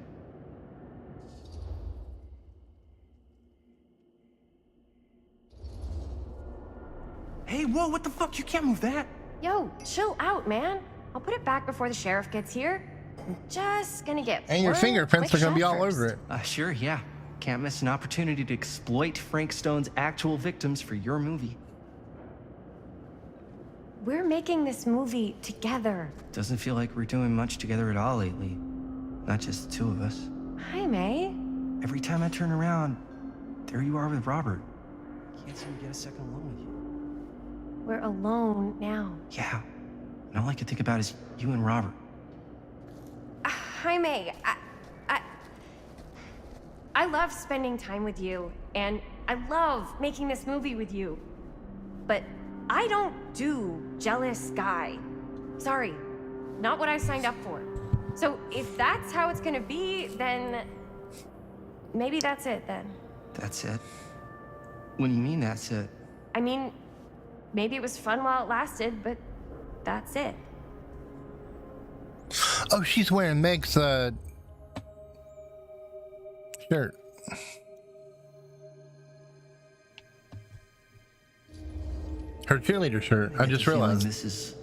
Hey, whoa, what the fuck? You can't move that. Yo, chill out, man. I'll put it back before the sheriff gets here. I'm just gonna get And your one fingerprints quick are gonna be shot all first. over it. Sure, yeah. Can't miss an opportunity to exploit Frank Stone's actual victims for your movie. We're making this movie together. Doesn't feel like we're doing much together at all lately. Not just the two of us. Hi, May. Every time I turn around, there you are with Robert. Can't seem to get a second alone with you. We're alone now. Yeah. And all I can think about is you and Robert. Hi, May. I love spending time with you, and I love making this movie with you. But I don't do jealous guy. Sorry, not what I signed up for. So if that's how it's gonna be, then maybe that's it then. That's it? What do you mean that's it? I mean, maybe it was fun while it lasted, but that's it. Oh, she's wearing Meg's shirt. Her cheerleader shirt. I just realized. This is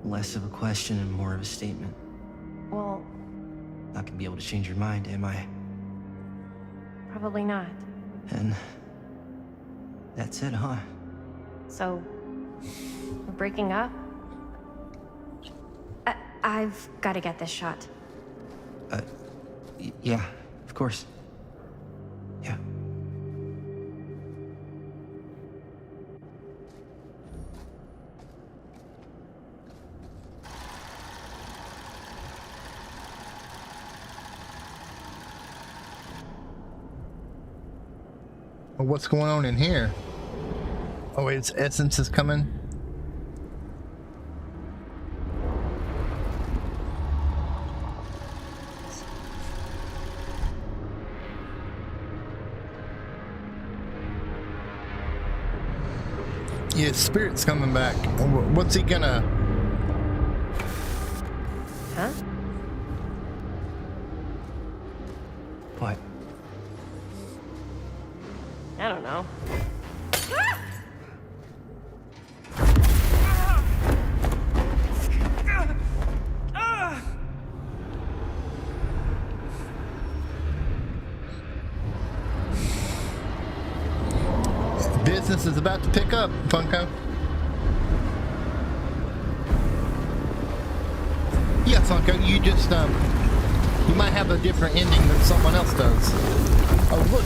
less of a question and more of a statement. Well, Not gonna be able to change your mind, am I? probably not. And that's it, huh? So, we're breaking up? I've got to get this shot. Yeah, of course. Yeah. Well, what's going on in here? Oh, wait, it's Essence is coming. Yeah, Spirit's coming back. What's he gonna... Huh? What? I don't know. Business is about to pick up, Funko. Yeah, Funko, you just You might have a different ending than someone else does. Oh, look.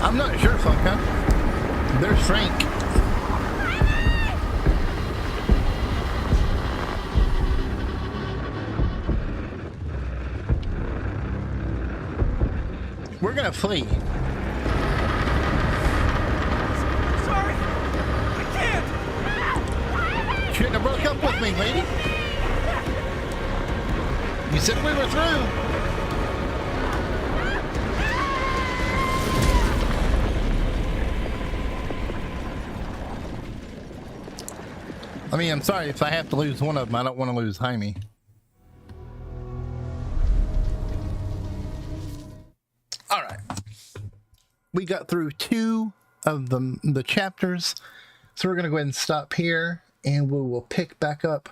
I'm not sure, Funka. There's Frank. We're gonna flee. Sorry, I can't. Shouldn't have broke up with me, lady. You said we were through. I mean, I'm sorry if I have to lose one of them. I don't want to lose Jaime. All right. We got through 2 of the chapters. So we're going to go ahead and stop here. And we will pick back up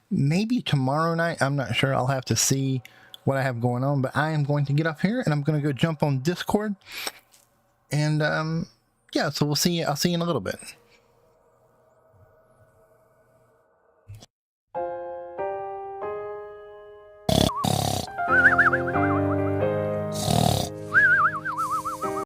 maybe tomorrow night. I'm not sure. I'll have to see what I have going on. But I am going to get up here and I'm going to go jump on Discord. And yeah, so we'll see you. I'll see you in a little bit.